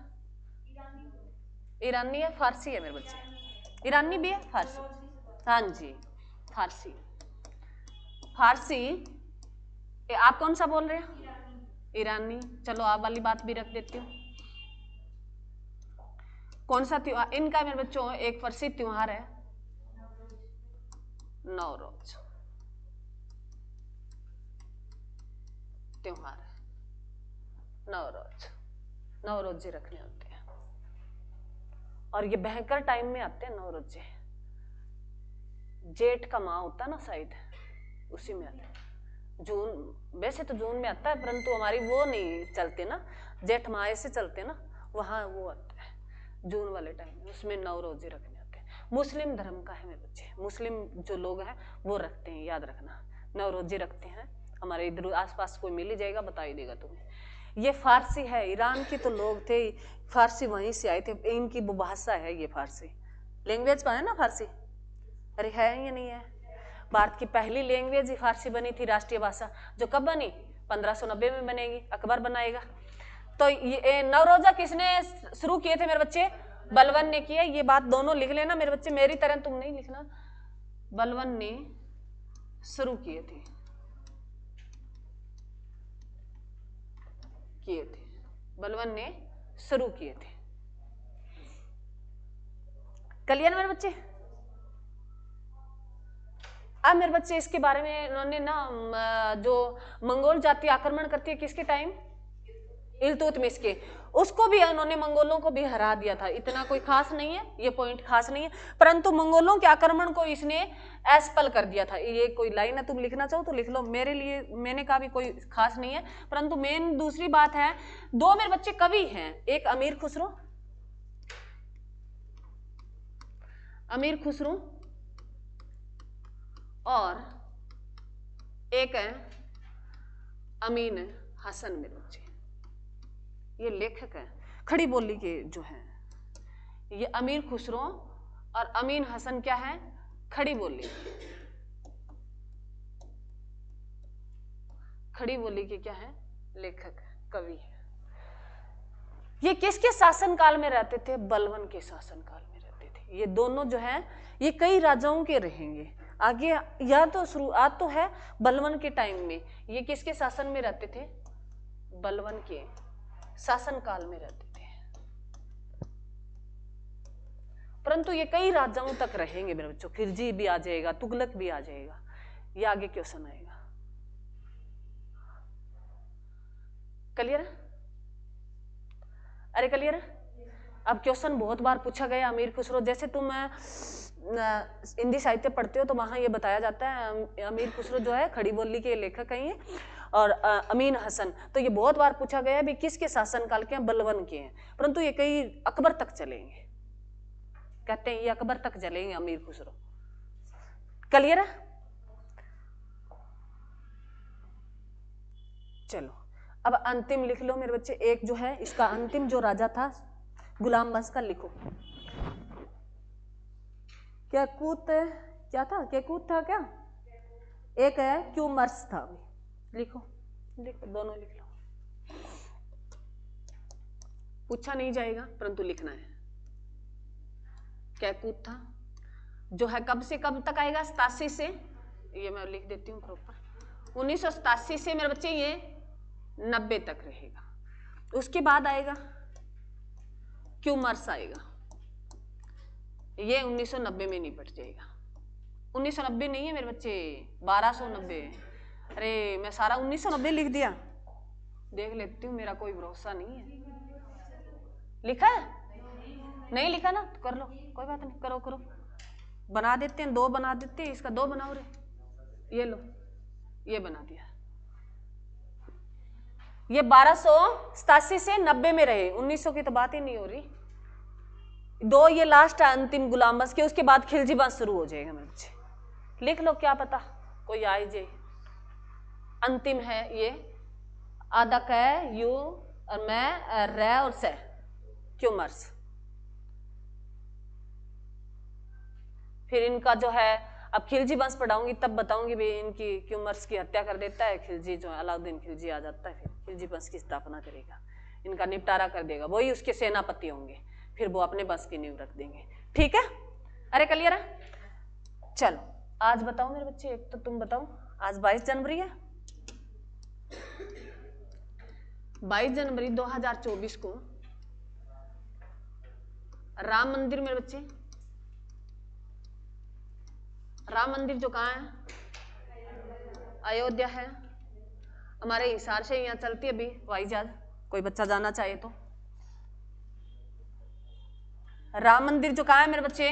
ईरानी है फारसी है मेरे बच्चे, ईरानी भी है फारसी, हाँ जी फारसी, फारसी आप कौन सा बोल रहे हैं, ईरानी, चलो आप वाली बात भी रख देती हूँ। कौन सा त्योहार इनका मेरे बच्चों, एक फारसी त्योहार है नवरोज, त्योहार है नवरोज, नवरोजे रखने होते हैं, और ये भयंकर टाइम में आते हैं नवरोजे, जेठ का माह होता है ना शायद उसी में आता है, जून, वैसे तो जून में आता है परंतु हमारी वो नहीं चलते ना, जेठ माह से चलते ना, वहां वो आता है जून वाले टाइम में, उसमें 9 रोजे रखने होते हैं। मुस्लिम धर्म का है मेरे बच्चे, मुस्लिम जो लोग हैं वो रखते हैं, याद रखना 9 रोजे रखते हैं, हमारे इधर आसपास कोई मिल ही जाएगा बता ही देगा तुम्हें। ये फारसी है, ईरान के तो लोग थे, फारसी वहीं से आए थे, इनकी वो भाषा है, ये फारसी लैंग्वेज का है ना फारसी, अरे है या नहीं है, भारत की पहली लैंग्वेज ही फारसी बनी थी, राष्ट्रीय भाषा, जो कब बनी 1590 में बनेगी, अकबर बनाएगा। तो ये नवरोजा किसने शुरू किए थे मेरे बच्चे, बलवन ने किया, ये बात दोनों लिख लेना मेरे बच्चे, मेरी तरह तुम नहीं लिखना, बलवन ने शुरू किए थे बलवन ने शुरू किए थे, क्लियर मेरे बच्चे। अब मेरे बच्चे इसके बारे में इन्होंने ना जो मंगोल जाति आक्रमण करती है किसके टाइम, इल्तुतमिश के, उसको भी उन्होंने मंगोलों को भी हरा दिया था, इतना कोई खास नहीं है, ये पॉइंट खास नहीं है, परंतु मंगोलों के आक्रमण को इसने असफल कर दिया था। ये कोई लाइन है तुम लिखना चाहो तो लिख लो, मेरे लिए मैंने कहा भी कोई खास नहीं है, परंतु मेन दूसरी बात है, दो मेरे बच्चे कवि हैं, एक अमीर खुसरो, और एक है अमीन हसन मेरे बच्चे, ये लेखक है खड़ी बोली के जो है, ये अमीर खुसरो और अमीन हसन क्या है, खड़ी बोली, खड़ी बोली के क्या है, लेखक है, कवि है। ये किसके शासन काल में रहते थे, बलवन के शासन काल में रहते थे। ये दोनों जो है ये कई राजाओं के रहेंगे आगे, या तो शुरुआत तो है बलवन के टाइम में, ये किसके शासन में रहते थे, बलवन के शासन काल में रहते थे, परंतु ये कई राजाओं तक रहेंगे मेरे बच्चों, खिलजी भी आ जाएगा, तुगलक भी आ जाएगा, ये आगे क्वेश्चन आएगा, क्लियर है, अरे क्लियर है। अब क्वेश्चन बहुत बार पूछा गया अमीर खुसरो, जैसे तुम हिंदी साहित्य पढ़ते हो तो वहां ये बताया जाता है अमीर खुसरो जो है खड़ी बोली के लेखक हैं ये, और अमीन हसन, तो ये बहुत बार पूछा गया भी किसके शासनकाल के हैं, बलवन के हैं, परंतु ये कई अकबर तक चलेंगे, कहते हैं ये अकबर तक चलेंगे अमीर खुसरो। क्लियर है? चलो अब अंतिम लिख लो मेरे बच्चे, एक जो है इसका अंतिम जो राजा था गुलाम बख्श का लिखो। कैकूत क्या था, कैकूत था क्या, एक है क्यूमर्स था, लिखो लिखो दोनों लिख लो, पूछा नहीं जाएगा परंतु लिखना है। कैकूत था जो है कब से कब तक आएगा, 87 से, ये मैं लिख देती हूँ प्रॉपर, 1987 से मेरे बच्चे ये 90 तक रहेगा। उसके बाद आएगा क्यूमर्स आएगा, ये 1990 में निपट जाएगा। 1990 नहीं है मेरे बच्चे, 1290। अरे मैं सारा 1990 लिख दिया, देख लेती हूँ, मेरा कोई भरोसा नहीं है। लिखा है? नहीं लिखा ना, तो कर लो, कोई बात नहीं, करो करो, बना देते हैं, 2 बना देते हैं, इसका 2 बनाओ रे, ये लो, ये बना दिया। ये 1287 से 90 में रहे, 1900 की तो बात ही नहीं हो रही। 2 ये लास्ट है अंतिम गुलाम बख्श के, उसके बाद खिलजी वंश शुरू हो जाएगा मेरे बच्चे, लिख लो, क्या पता कोई आ जाए। अंतिम है ये, आधा क यू और मैं रे और से, क्यूमर्स। फिर इनका जो है, अब खिलजी वंश पढ़ाऊंगी तब बताऊंगी भी, इनकी क्यूमर्स की हत्या कर देता है खिलजी, जो अलाउद्दीन खिलजी आ जाता है, फिर खिलजी वंश की स्थापना करेगा, इनका निपटारा कर देगा, वही उसके सेनापति होंगे, फिर वो अपने वंश की नींव रख देंगे। ठीक है? अरे क्लियर है? चलो आज बताओ मेरे बच्चे, एक तो तुम बताओ, आज 22 जनवरी है, 22 जनवरी 2024 को राम मंदिर मेरे बच्चे, राम मंदिर जो कहाँ है, अयोध्या है, हमारे हिसार से यहाँ चलती है अभी हवाई जहाज, कोई बच्चा जाना चाहे तो। राम मंदिर जो कहाँ है मेरे बच्चे,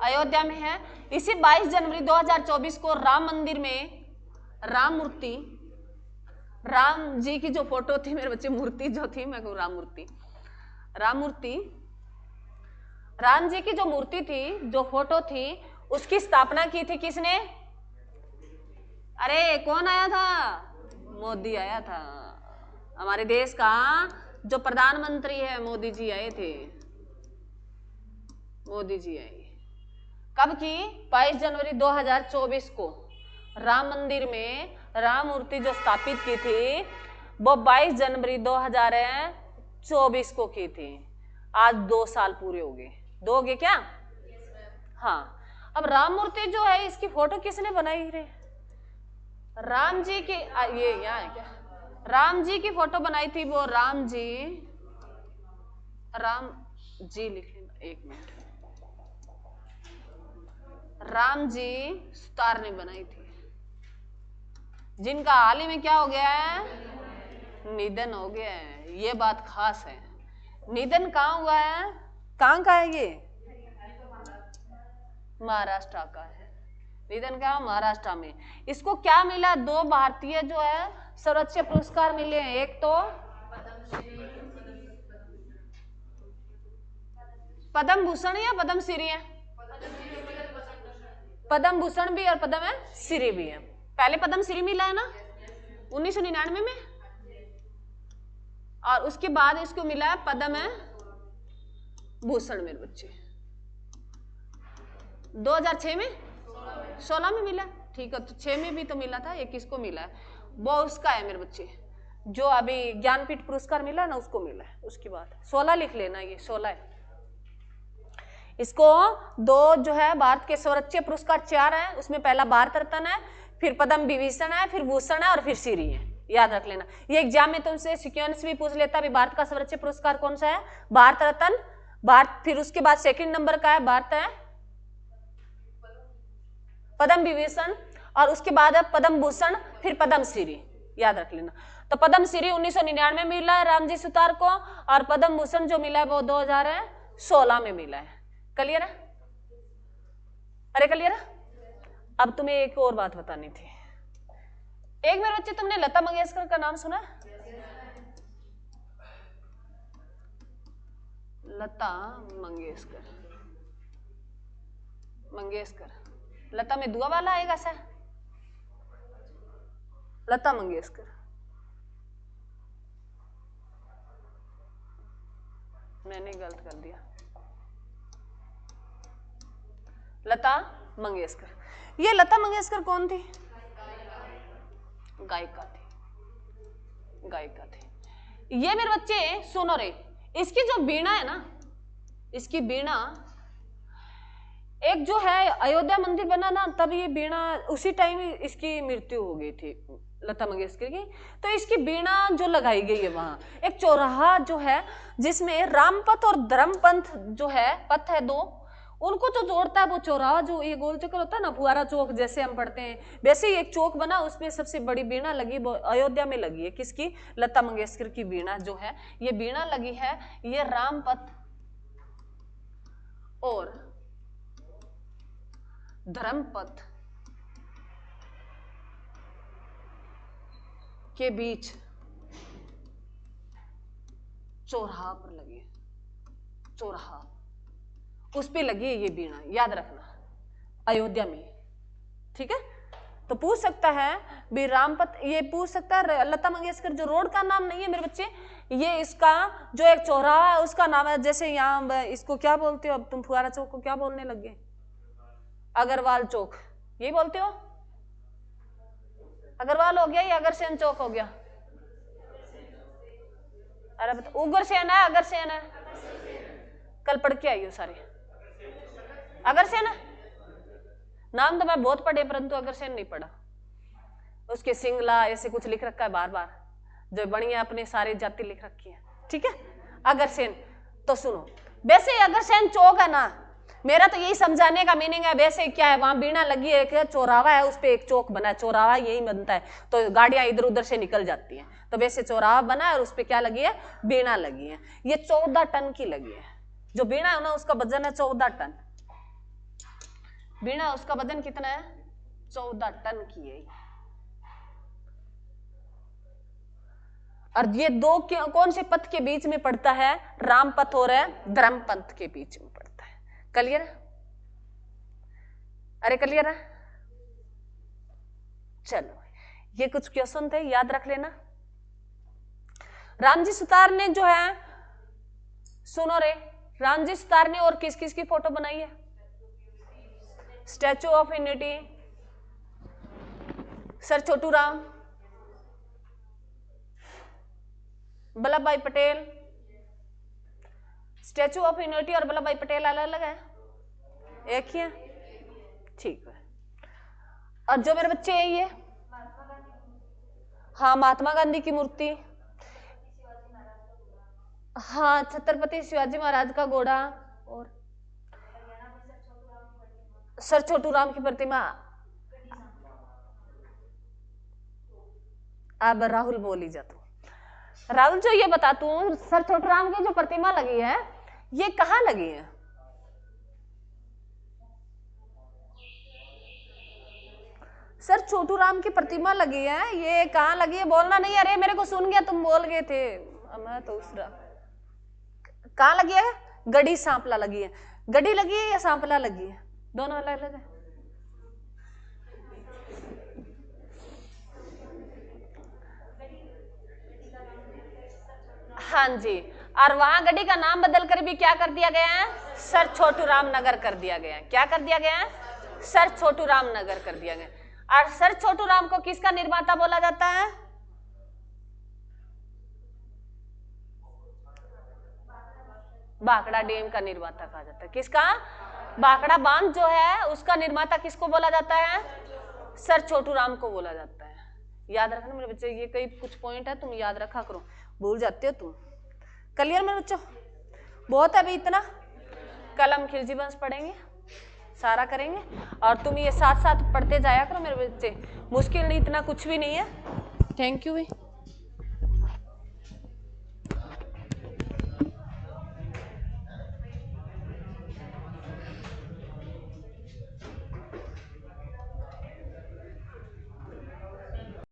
अयोध्या में है। इसी 22 जनवरी 2024 को राम मंदिर में राम मूर्ति, राम जी की जो फोटो थी मेरे बच्चे, मूर्ति जो थी, मैं कहूँ राम मूर्ति, राम मूर्ति, राम जी की जो मूर्ति थी, जो फोटो थी, उसकी स्थापना की थी किसने? अरे कौन आया था? मोदी आया था, हमारे देश का जो प्रधानमंत्री है मोदी जी आए थे, मोदी जी आए। कब की? 22 जनवरी 2024 को राम मंदिर में राम मूर्ति जो स्थापित की थी, वो 22 जनवरी 2024 को की थी। आज 2 साल पूरे हो गए, 2 हो गए क्या? हाँ। अब राम मूर्ति जो है, इसकी फोटो किसने बनाई रे? राम जी की, ये यहाँ है क्या? राम जी की फोटो बनाई थी वो, राम जी लिख लेना, 1 मिनट, राम जी सुतार ने बनाई थी, जिनका हाल ही में क्या हो गया है? निधन हो गया है। ये बात खास है। निधन कहाँ हुआ है? कहाँ का है ये? महाराष्ट्र का है। निधन क्या? महाराष्ट्र में। इसको क्या मिला? 2 भारतीय जो है सर्वोच्च पुरस्कार मिले हैं, एक तो पद्म भूषण या पद्म श्री है? पद्म भूषण भी और पद्म श्री भी है। पहले पद्म श्री मिला है ना 1999 में, और उसके बाद इसको मिला है पद्म भूषण मेरे बच्चे 2006 में, 16 में मिला। ठीक है, तो 6 में भी तो मिला था, एक किसको मिला है? वो उसका है मेरे बच्चे, जो अभी ज्ञानपीठ पुरस्कार मिला ना, उसको मिला है। उसकी बात 16 लिख लेना, ये 16 है। इसको 2 जो है भारत के सर्वोच्च पुरस्कार 4 है, उसमें पहला भारत रत्न है, फिर पद्म विभूषण है, फिर भूषण है और फिर श्री है। याद रख लेना। ये एग्जाम में तुमसे सिक्वेंस भी पूछ लेता है, भारत का सर्वोच्च पुरस्कार कौन सा है? भारत रत्न, भारत, फिर उसके बाद सेकंड नंबर का है भारत है पद्म विभूषण, और उसके बाद है पद्म भूषण, फिर पद्म श्री। याद रख लेना। तो पद्म श्री 1999 में मिला है रामजी सुतार को, और पद्म भूषण जो मिला है वो 16 में मिला है। क्लियर है? अरे क्लियर है? अब तुम्हें एक और बात बतानी थी। एक मेरे बच्चे, तुमने लता मंगेशकर का नाम सुना? लता मंगेशकर, लता में दुआ वाला आएगा सर? लता मंगेशकर, मैंने गलत कर दिया। लता मंगेशकर, ये लता मंगेशकर कौन थी? गायिका थी, गायिका थी। ये मेरे बच्चे सुनो रे, इसकी जो वीणा है ना, इसकी वीणा, एक जो है अयोध्या मंदिर बना ना, तब ये वीणा, उसी टाइम इसकी मृत्यु हो गई थी लता मंगेशकर की। तो इसकी वीणा जो लगाई गई है वहां, एक चौराहा जो है जिसमें रामपथ और धर्मपंथ जो है, पथ है दो, उनको जो जोड़ता है वो चौराहा, जो ये गोल चक्कर होता है ना, फुआरा चौक जैसे हम पढ़ते हैं, वैसे ही एक चौक बना, उसमें सबसे बड़ी वीणा लगी, वो अयोध्या में लगी है। किसकी? लता मंगेशकर की वीणा जो है, ये वीणा लगी है, ये रामपथ और धर्मपथ के बीच चौराहा पर लगी है, चौराहा, उस पे लगी है ये वीणा, याद रखना, अयोध्या में। ठीक है? तो पूछ सकता है भी रामपथ, ये पूछ सकता है लता मंगेशकर जो रोड का नाम नहीं है मेरे बच्चे, ये इसका जो एक चौराहा है उसका नाम है। जैसे यहाँ इसको क्या बोलते हो अब तुम? फुआरा चौक को क्या बोलने लग गए? अग्रवाल चौक, यही बोलते हो? अग्रवाल हो गया या अग्रसेन चौक हो गया? अरे बता, उग्रसेन है, अग्रसेन है? कल पढ़ के आई हो सारे। अग्रसेन है नाम तो मैं बहुत पढ़े, परंतु अग्रसेन नहीं पढ़ा। उसके सिंगला ऐसे कुछ लिख रखा है बार बार, जो बढ़िया अपने सारे जाति लिख रखी है। ठीक है? अग्रसेन। तो सुनो, वैसे अग्रसेन चौक है ना, मेरा तो यही समझाने का मीनिंग है। वैसे क्या है, वहां वीणा लगी है, एक चौराहा है, उस पे एक चौक बना है, चौराहा यही बनता है, तो गाड़ियां इधर उधर से निकल जाती हैं, तो वैसे चौराहा बना है और उस पे क्या लगी है? वीणा लगी है। ये 14 टन की लगी है। जो वीणा है ना, उसका वजन है 14 टन। वीणा, उसका वजन कितना है? 14 टन की है। और ये दो कौन से पथ के बीच में पड़ता है? रामपथ और धर्मपंथ के बीच में पड़ता है। क्लियर है? अरे क्लियर है? चलो, ये कुछ क्वेश्चन थे, याद रख लेना। रामजी सुतार ने जो है, सुनो रे, रामजी सुतार ने और किस किस की फोटो बनाई है? Statue of unity, sir Chhotu Ram, Vallabh भाई पटेल। स्टैचू ऑफ यूनिटी और वल्लभ भाई पटेल अलग अलग है? एक ही है? ठीक है। और जो मेरे बच्चे हैं ये, हाँ, महात्मा गांधी की मूर्ति, हाँ, छत्रपति शिवाजी महाराज का घोड़ा, और सर छोटू राम की प्रतिमा। अब राहुल बोली जा तू। राहुल, जो ये बता तू, सर छोटू राम की जो प्रतिमा लगी है, ये कहाँ लगी है? सर छोटू राम की प्रतिमा लगी है, ये कहाँ लगी है? बोलना नहीं। अरे मेरे को सुन गया, तुम बोल गए थे, मैं तो दूसरा। कहाँ लगी है? गढ़ी सांपला लगी है। गढ़ी लगी है या सांपला लगी है? दोनों अलग अलग है। हाँ जी, और वहां गढ़ी का नाम बदल कर भी क्या कर दिया गया है? सर छोटू राम नगर कर दिया गया है। क्या कर दिया गया है? सर छोटू राम नगर कर दिया गया। और सर छोटू राम को किसका निर्माता बोला जाता है? भाखड़ा डैम का निर्माता कहा जाता है। किसका? भाखड़ा बांध जो है, उसका निर्माता किसको बोला जाता है? सर छोटू राम को बोला जाता है। याद रखना मेरे बच्चे, ये कई कुछ पॉइंट है, तुम याद रखा करो, भूल जाते हो तुम। क्लियर मेरे बच्चों? बहुत है अभी इतना। कल हम खिलजी वंश पढ़ेंगे, सारा करेंगे, और तुम ये साथ साथ पढ़ते जाया करो मेरे बच्चे, मुश्किल नहीं, इतना कुछ भी नहीं है। थैंक यू भाई।